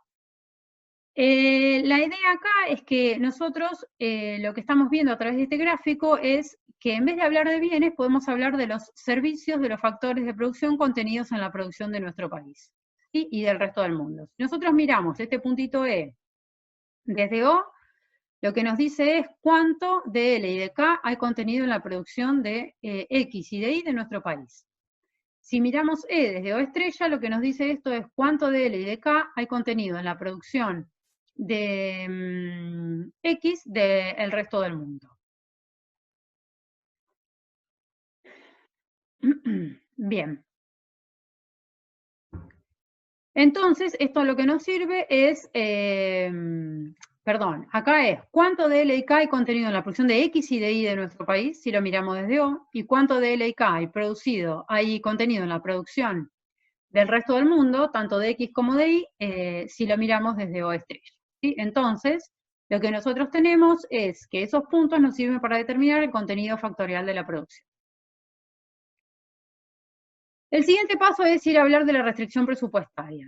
La idea acá es que nosotros lo que estamos viendo a través de este gráfico es que en vez de hablar de bienes, podemos hablar de los servicios, de los factores de producción contenidos en la producción de nuestro país, ¿sí? Y del resto del mundo. Si nosotros miramos este puntito E desde O, lo que nos dice es cuánto de L y de K hay contenido en la producción de X y de Y de nuestro país. Si miramos E desde O estrella, lo que nos dice esto es cuánto de L y de K hay contenido en la producción de X del resto del mundo. Bien. Entonces, esto lo que nos sirve es, acá es cuánto de L y K hay contenido en la producción de X y de Y de nuestro país, si lo miramos desde O, y cuánto de L y K hay contenido en la producción del resto del mundo, tanto de X como de Y, si lo miramos desde O estrella. ¿Sí? Entonces, lo que nosotros tenemos es que esos puntos nos sirven para determinar el contenido factorial de la producción. El siguiente paso es ir a hablar de la restricción presupuestaria.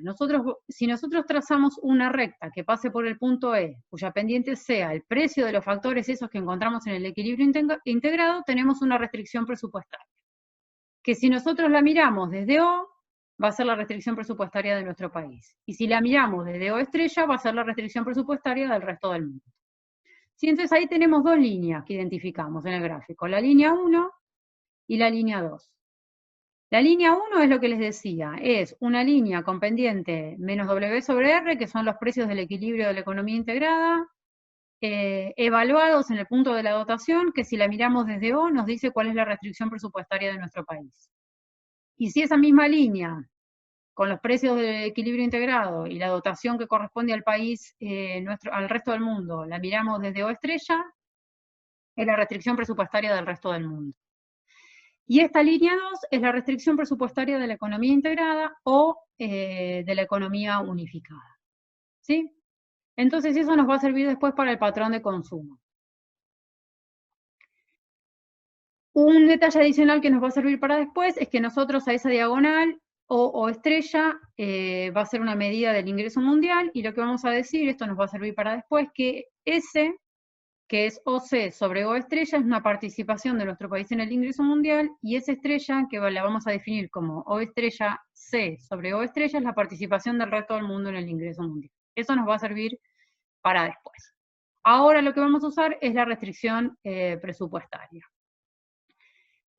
Si nosotros trazamos una recta que pase por el punto E, cuya pendiente sea el precio de los factores esos que encontramos en el equilibrio integrado, tenemos una restricción presupuestaria. Que si nosotros la miramos desde O, va a ser la restricción presupuestaria de nuestro país. Y si la miramos desde O estrella, va a ser la restricción presupuestaria del resto del mundo. ¿Sí? Entonces ahí tenemos dos líneas que identificamos en el gráfico, la línea 1 y la línea 2. La línea 1 es lo que les decía, es una línea con pendiente menos W sobre R, que son los precios del equilibrio de la economía integrada, evaluados en el punto de la dotación, que si la miramos desde O nos dice cuál es la restricción presupuestaria de nuestro país. Y si esa misma línea, con los precios del equilibrio integrado y la dotación que corresponde al país, al resto del mundo, la miramos desde O estrella, es la restricción presupuestaria del resto del mundo. Y esta línea 2 es la restricción presupuestaria de la economía integrada o de la economía unificada. ¿Sí? Entonces eso nos va a servir después para el patrón de consumo. Un detalle adicional que nos va a servir para después es que nosotros a esa diagonal o estrella va a ser una medida del ingreso mundial, y lo que vamos a decir, esto nos va a servir para después, que S, que es OC sobre O estrella, es una participación de nuestro país en el ingreso mundial, y S estrella, que la vamos a definir como O estrella C sobre O estrella, es la participación del resto del mundo en el ingreso mundial. Eso nos va a servir para después. Ahora lo que vamos a usar es la restricción presupuestaria.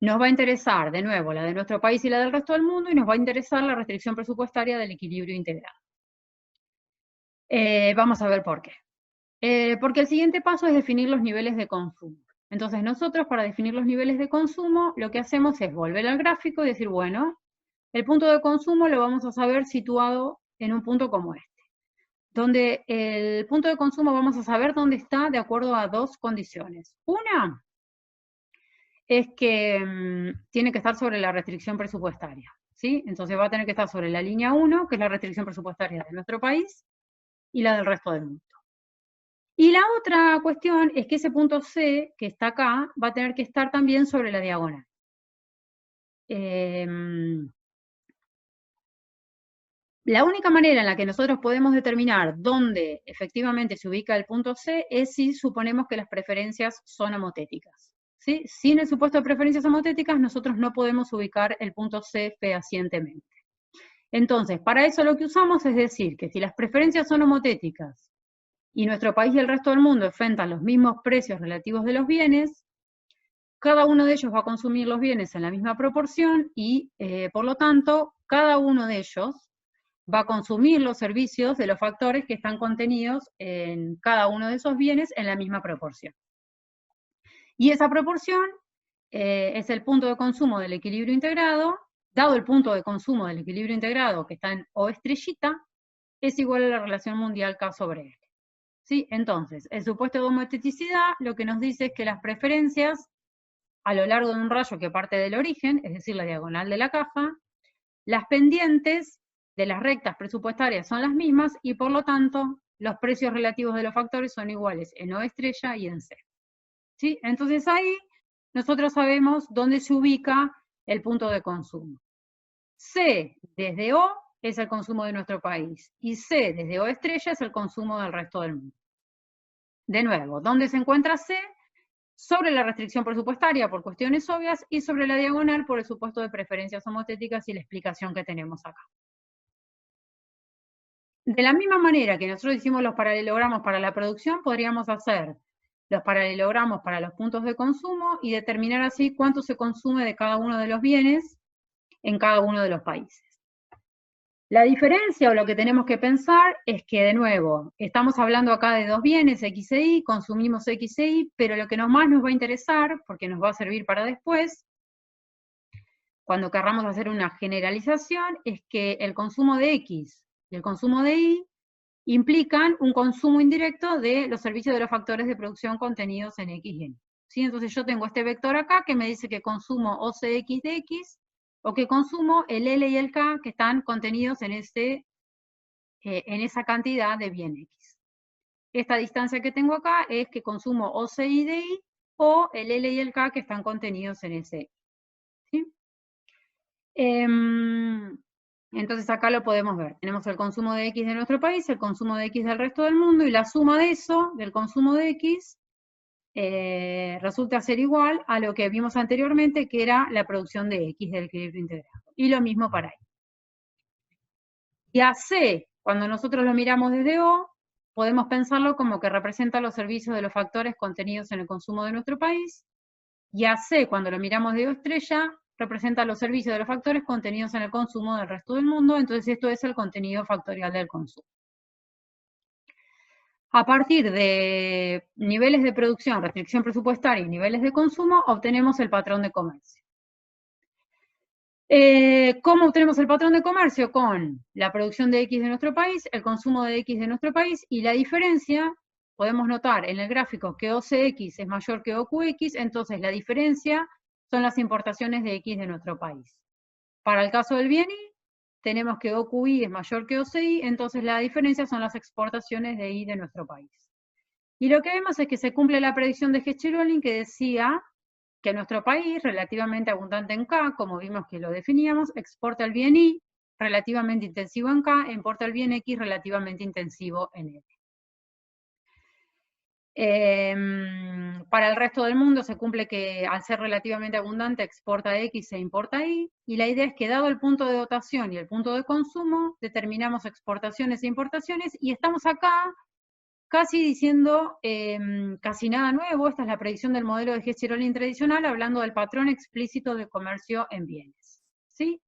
Nos va a interesar, de nuevo, la de nuestro país y la del resto del mundo, y nos va a interesar la restricción presupuestaria del equilibrio integrado. Vamos a ver por qué. Porque el siguiente paso es definir los niveles de consumo. Entonces nosotros, para definir los niveles de consumo, lo que hacemos es volver al gráfico y decir, bueno, el punto de consumo lo vamos a saber situado en un punto como este, donde el punto de consumo vamos a saber dónde está de acuerdo a dos condiciones. Una es que tiene que estar sobre la restricción presupuestaria, ¿sí? Entonces va a tener que estar sobre la línea 1, que es la restricción presupuestaria de nuestro país, y la del resto del mundo. Y la otra cuestión es que ese punto C, que está acá, va a tener que estar también sobre la diagonal. La única manera en la que nosotros podemos determinar dónde efectivamente se ubica el punto C es si suponemos que las preferencias son homotéticas. ¿Sí? Sin el supuesto de preferencias homotéticas, nosotros no podemos ubicar el punto C fehacientemente. Entonces, para eso lo que usamos es decir que si las preferencias son homotéticas y nuestro país y el resto del mundo enfrentan los mismos precios relativos de los bienes, cada uno de ellos va a consumir los bienes en la misma proporción y, por lo tanto, cada uno de ellos va a consumir los servicios de los factores que están contenidos en cada uno de esos bienes en la misma proporción. Y esa proporción es el punto de consumo del equilibrio integrado. Dado el punto de consumo del equilibrio integrado que está en O estrellita, es igual a la relación mundial K sobre L. ¿Sí? Entonces, el supuesto de homoteticidad lo que nos dice es que las preferencias a lo largo de un rayo que parte del origen, es decir, la diagonal de la caja, las pendientes de las rectas presupuestarias son las mismas y por lo tanto los precios relativos de los factores son iguales en O estrella y en C. ¿Sí? Entonces ahí nosotros sabemos dónde se ubica el punto de consumo. C desde O es el consumo de nuestro país y C desde O estrella es el consumo del resto del mundo. De nuevo, ¿dónde se encuentra C? Sobre la restricción presupuestaria por cuestiones obvias y sobre la diagonal por el supuesto de preferencias homotéticas y la explicación que tenemos acá. De la misma manera que nosotros hicimos los paralelogramos para la producción, podríamos hacer los paralelogramos para los puntos de consumo y determinar así cuánto se consume de cada uno de los bienes en cada uno de los países. La diferencia o lo que tenemos que pensar es que, de nuevo, estamos hablando acá de dos bienes, X e Y, consumimos X e Y, pero lo que más nos va a interesar, porque nos va a servir para después, cuando querramos hacer una generalización, es que el consumo de X y el consumo de Y implican un consumo indirecto de los servicios de los factores de producción contenidos en X y en Y. ¿Sí? Entonces yo tengo este vector acá que me dice que consumo OCX de X, o que consumo el L y el K que están contenidos en esa cantidad de bien X. Esta distancia que tengo acá es que consumo OCI de Y, o el L y el K que están contenidos en ese. ¿Sí? Entonces acá lo podemos ver. Tenemos el consumo de X de nuestro país, el consumo de X del resto del mundo, y la suma de eso, del consumo de X, resulta ser igual a lo que vimos anteriormente, que era la producción de X del equilibrio integrado. Y lo mismo para Y. Y a C, cuando nosotros lo miramos desde O, podemos pensarlo como que representa los servicios de los factores contenidos en el consumo de nuestro país, y a C, cuando lo miramos de O estrella, representa los servicios de los factores contenidos en el consumo del resto del mundo, entonces esto es el contenido factorial del consumo. A partir de niveles de producción, restricción presupuestaria y niveles de consumo, obtenemos el patrón de comercio. ¿Cómo obtenemos el patrón de comercio? Con la producción de X de nuestro país, el consumo de X de nuestro país, y la diferencia, podemos notar en el gráfico que OCX es mayor que OQX, entonces la diferencia son las importaciones de X de nuestro país. Para el caso del bien Y, tenemos que OQI es mayor que OCI, entonces la diferencia son las exportaciones de Y de nuestro país. Y lo que vemos es que se cumple la predicción de Geschirolin, que decía que nuestro país, relativamente abundante en K, como vimos que lo definíamos, exporta el bien Y relativamente intensivo en K, e importa el bien X relativamente intensivo en L. Para el resto del mundo se cumple que al ser relativamente abundante exporta X e importa Y, y la idea es que dado el punto de dotación y el punto de consumo, determinamos exportaciones e importaciones, y estamos acá casi diciendo casi nada nuevo. Esta es la predicción del modelo de Geschirolin tradicional, hablando del patrón explícito de comercio en bienes. ¿Sí?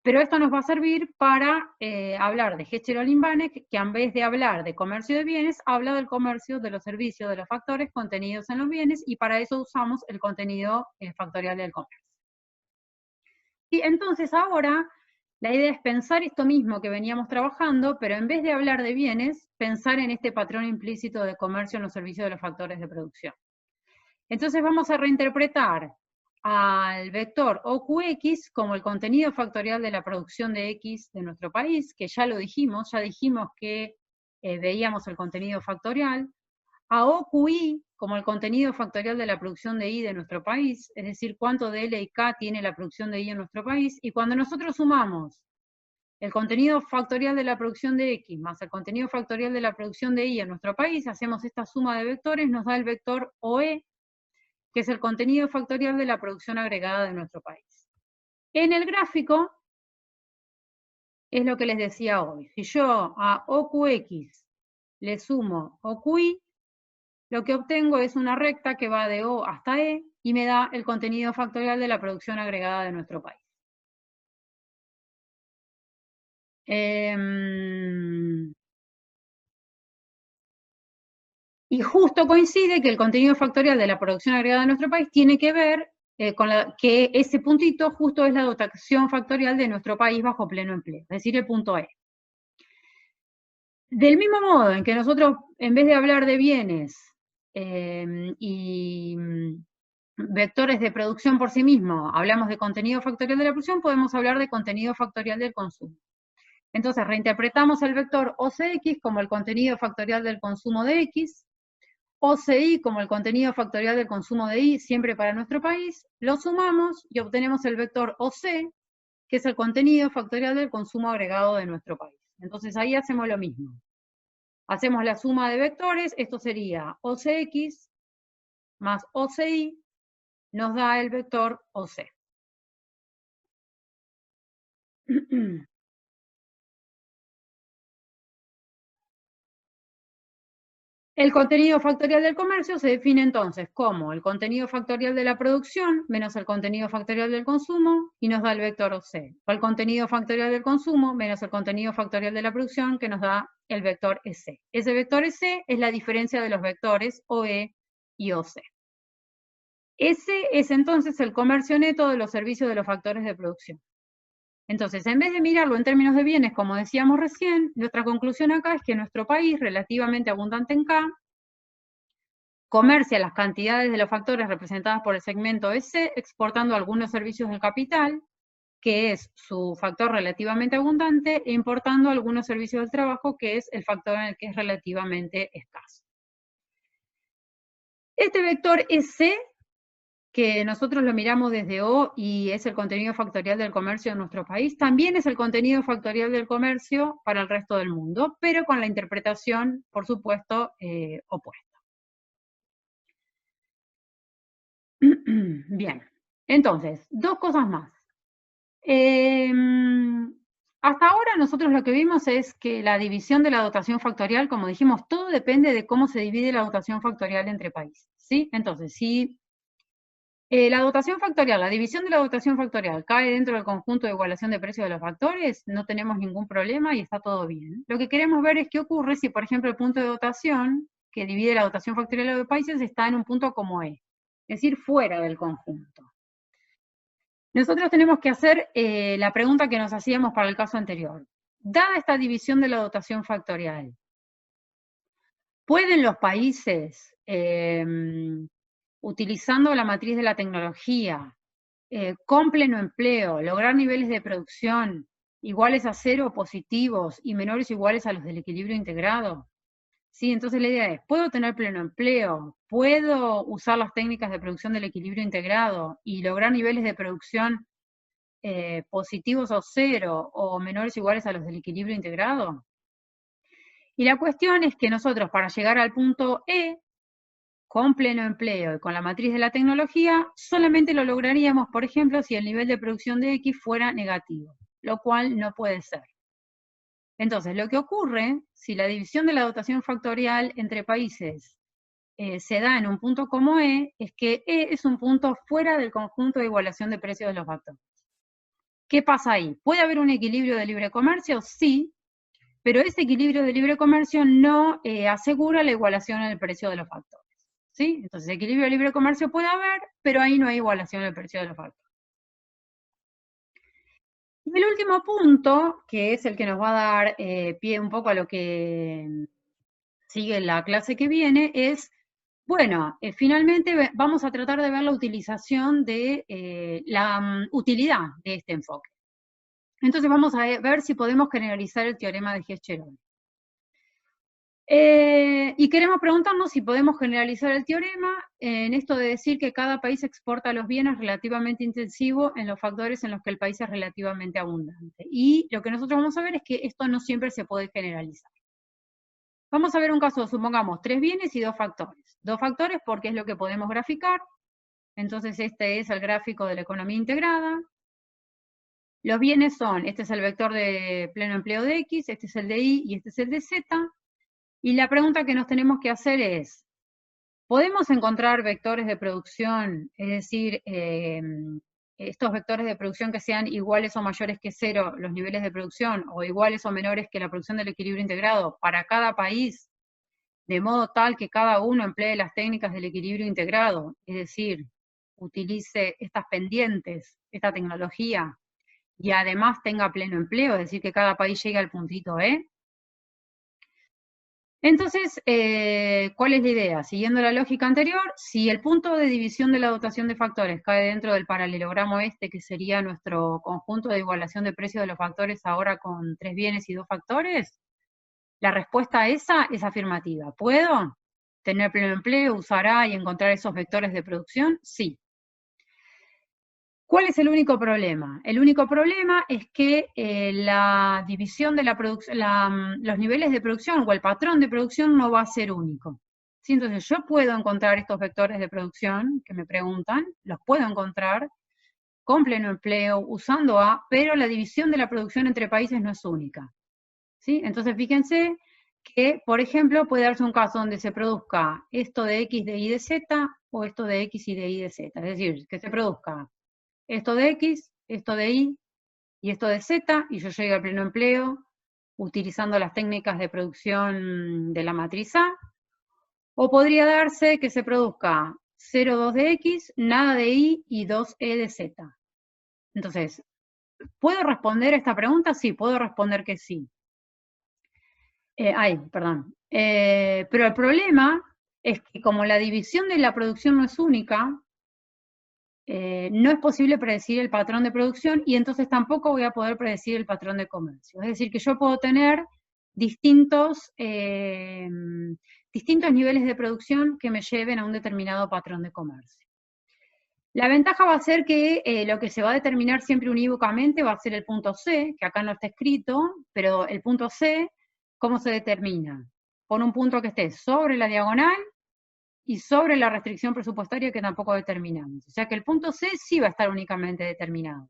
Pero esto nos va a servir para hablar de Geschirolin-Banach, que en vez de hablar de comercio de bienes, habla del comercio de los servicios de los factores contenidos en los bienes, y para eso usamos el contenido factorial del comercio. Y entonces ahora la idea es pensar esto mismo que veníamos trabajando, pero en vez de hablar de bienes, pensar en este patrón implícito de comercio en los servicios de los factores de producción. Entonces vamos a reinterpretar al vector OQX como el contenido factorial de la producción de X de nuestro país, que ya lo dijimos, que veíamos el contenido factorial, a OQI como el contenido factorial de la producción de Y de nuestro país, es decir, cuánto de L y K tiene la producción de Y en nuestro país, y cuando nosotros sumamos el contenido factorial de la producción de X más el contenido factorial de la producción de Y en nuestro país, hacemos esta suma de vectores, nos da el vector OE, que es el contenido factorial de la producción agregada de nuestro país. En el gráfico, es lo que les decía hoy. Si yo a OQX le sumo OQI, lo que obtengo es una recta que va de O hasta E, y me da el contenido factorial de la producción agregada de nuestro país. Y justo coincide que el contenido factorial de la producción agregada de nuestro país tiene que ver con que ese puntito justo es la dotación factorial de nuestro país bajo pleno empleo, es decir, el punto E. Del mismo modo en que nosotros, en vez de hablar de bienes y vectores de producción por sí mismos, hablamos de contenido factorial de la producción, podemos hablar de contenido factorial del consumo. Entonces reinterpretamos el vector OCX como el contenido factorial del consumo de X, OCI como el contenido factorial del consumo de Y, siempre para nuestro país, lo sumamos y obtenemos el vector OC, que es el contenido factorial del consumo agregado de nuestro país. Entonces ahí hacemos lo mismo. Hacemos la suma de vectores, esto sería OCX más OCI, nos da el vector OC. El contenido factorial del comercio se define entonces como el contenido factorial de la producción menos el contenido factorial del consumo y nos da el vector OC. O el contenido factorial del consumo menos el contenido factorial de la producción que nos da el vector EC. Ese vector EC es la diferencia de los vectores OE y OC. Ese es entonces el comercio neto de los servicios de los factores de producción. Entonces, en vez de mirarlo en términos de bienes, como decíamos recién, nuestra conclusión acá es que nuestro país, relativamente abundante en K, comercia las cantidades de los factores representadas por el segmento EC, exportando algunos servicios del capital, que es su factor relativamente abundante, e importando algunos servicios del trabajo, que es el factor en el que es relativamente escaso. Este vector EC, que nosotros lo miramos desde O y es el contenido factorial del comercio en nuestro país, también es el contenido factorial del comercio para el resto del mundo, pero con la interpretación, por supuesto, opuesta. Bien, entonces, dos cosas más. Hasta ahora nosotros lo que vimos es que la división de la dotación factorial, como dijimos, todo depende de cómo se divide la dotación factorial entre países, ¿sí? Entonces, si la dotación factorial, la división de la dotación factorial cae dentro del conjunto de igualación de precios de los factores, no tenemos ningún problema y está todo bien. Lo que queremos ver es qué ocurre si, por ejemplo, el punto de dotación que divide la dotación factorial de los países está en un punto como E, es decir, fuera del conjunto. Nosotros tenemos que hacer la pregunta que nos hacíamos para el caso anterior. Dada esta división de la dotación factorial, ¿pueden los países utilizando la matriz de la tecnología, con pleno empleo, lograr niveles de producción iguales a cero o positivos y menores o iguales a los del equilibrio integrado? Sí, entonces la idea es, ¿puedo tener pleno empleo? ¿Puedo usar las técnicas de producción del equilibrio integrado y lograr niveles de producción positivos o cero o menores o iguales a los del equilibrio integrado? Y la cuestión es que nosotros para llegar al punto E, con pleno empleo y con la matriz de la tecnología, solamente lo lograríamos, por ejemplo, si el nivel de producción de X fuera negativo, lo cual no puede ser. Entonces, lo que ocurre, si la división de la dotación factorial entre países se da en un punto como E, es que E es un punto fuera del conjunto de igualación de precios de los factores. ¿Qué pasa ahí? ¿Puede haber un equilibrio de libre comercio? Sí, pero ese equilibrio de libre comercio no asegura la igualación en el precio de los factores. ¿Sí? Entonces, equilibrio de libre comercio puede haber, pero ahí no hay igualación del precio de los factores. Y el último punto, que es el que nos va a dar pie un poco a lo que sigue la clase que viene, es, bueno, finalmente vamos a tratar de ver la utilización de la utilidad de este enfoque. Entonces vamos a ver si podemos generalizar el teorema de Hess-Cherol. Y queremos preguntarnos si podemos generalizar el teorema en esto de decir que cada país exporta los bienes relativamente intensivo en los factores en los que el país es relativamente abundante. Y lo que nosotros vamos a ver es que esto no siempre se puede generalizar. Vamos a ver un caso, supongamos, 3 bienes y 2 factores. 2 factores porque es lo que podemos graficar. Entonces este es el gráfico de la economía integrada. Los bienes son, este es el vector de pleno empleo de X, este es el de Y y este es el de Z. Y la pregunta que nos tenemos que hacer es, ¿podemos encontrar vectores de producción, es decir, estos vectores de producción que sean iguales o mayores que cero los niveles de producción, o iguales o menores que la producción del equilibrio integrado para cada país, de modo tal que cada uno emplee las técnicas del equilibrio integrado, es decir, utilice estas pendientes, esta tecnología, y además tenga pleno empleo, es decir, que cada país llegue al puntito E? Entonces, ¿cuál es la idea? Siguiendo la lógica anterior, si el punto de división de la dotación de factores cae dentro del paralelogramo este, que sería nuestro conjunto de igualación de precios de los factores ahora con 3 bienes y 2 factores, la respuesta a esa es afirmativa. ¿Puedo tener pleno empleo, usar A y encontrar esos vectores de producción? Sí. ¿Cuál es el único problema? El único problema es que la división de la producción, los niveles de producción o el patrón de producción no va a ser único. ¿Sí? Entonces yo puedo encontrar estos vectores de producción que me preguntan, los puedo encontrar con pleno empleo, usando A, pero la división de la producción entre países no es única. ¿Sí? Entonces fíjense que, por ejemplo, puede darse un caso donde se produzca esto de X de Y de Z o esto de X y de Y de Z. Es decir, que se produzca esto de X, esto de Y y esto de Z, y yo llego al pleno empleo utilizando las técnicas de producción de la matriz A, o podría darse que se produzca 0, 2 de X, nada de Y y 2E de Z. Entonces, ¿puedo responder esta pregunta? Sí, puedo responder que sí. Perdón. Pero el problema es que como la división de la producción no es única, no es posible predecir el patrón de producción y entonces tampoco voy a poder predecir el patrón de comercio. Es decir, que yo puedo tener distintos niveles de producción que me lleven a un determinado patrón de comercio. La ventaja va a ser que lo que se va a determinar siempre unívocamente va a ser el punto C, que acá no está escrito, pero el punto C, ¿cómo se determina? Por un punto que esté sobre la diagonal y sobre la restricción presupuestaria que tampoco determinamos. O sea que el punto C sí va a estar únicamente determinado.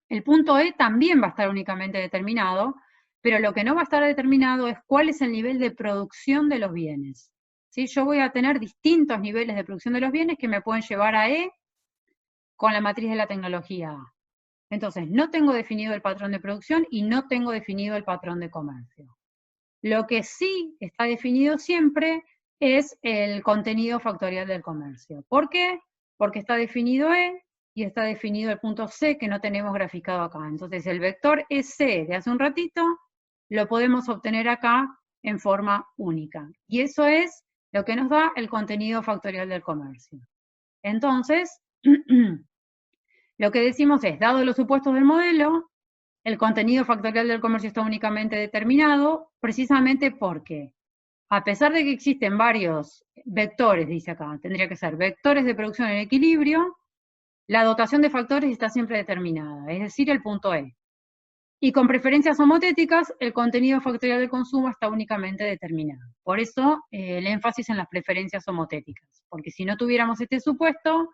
El punto E también va a estar únicamente determinado, pero lo que no va a estar determinado es cuál es el nivel de producción de los bienes. ¿Sí? Yo voy a tener distintos niveles de producción de los bienes que me pueden llevar a E con la matriz de la tecnología A. Entonces, no tengo definido el patrón de producción y no tengo definido el patrón de comercio. Lo que sí está definido siempre es el contenido factorial del comercio. ¿Por qué? Porque está definido E y está definido el punto C que no tenemos graficado acá. Entonces el vector EC de hace un ratito lo podemos obtener acá en forma única. Y eso es lo que nos da el contenido factorial del comercio. Entonces, lo que decimos es, dado los supuestos del modelo, el contenido factorial del comercio está únicamente determinado, precisamente porque, a pesar de que existen varios vectores, dice acá, tendría que ser vectores de producción en equilibrio, la dotación de factores está siempre determinada, es decir, el punto E. Y con preferencias homotéticas, el contenido factorial del consumo está únicamente determinado. Por eso, el énfasis en las preferencias homotéticas, porque si no tuviéramos este supuesto,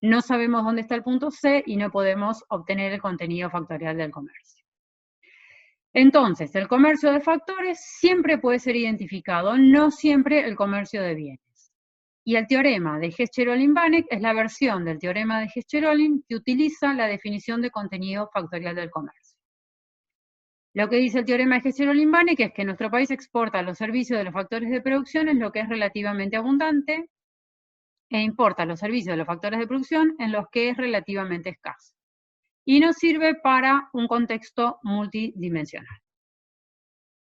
no sabemos dónde está el punto C y no podemos obtener el contenido factorial del comercio. Entonces, el comercio de factores siempre puede ser identificado, no siempre el comercio de bienes. Y el teorema de Hess-Cheroling-Banach es la versión del teorema de Hess-Cheroling que utiliza la definición de contenido factorial del comercio. Lo que dice el teorema de Hess-Cheroling-Banach es que nuestro país exporta los servicios de los factores de producción en lo que es relativamente abundante e importa los servicios de los factores de producción en los que es relativamente escaso. Y nos sirve para un contexto multidimensional.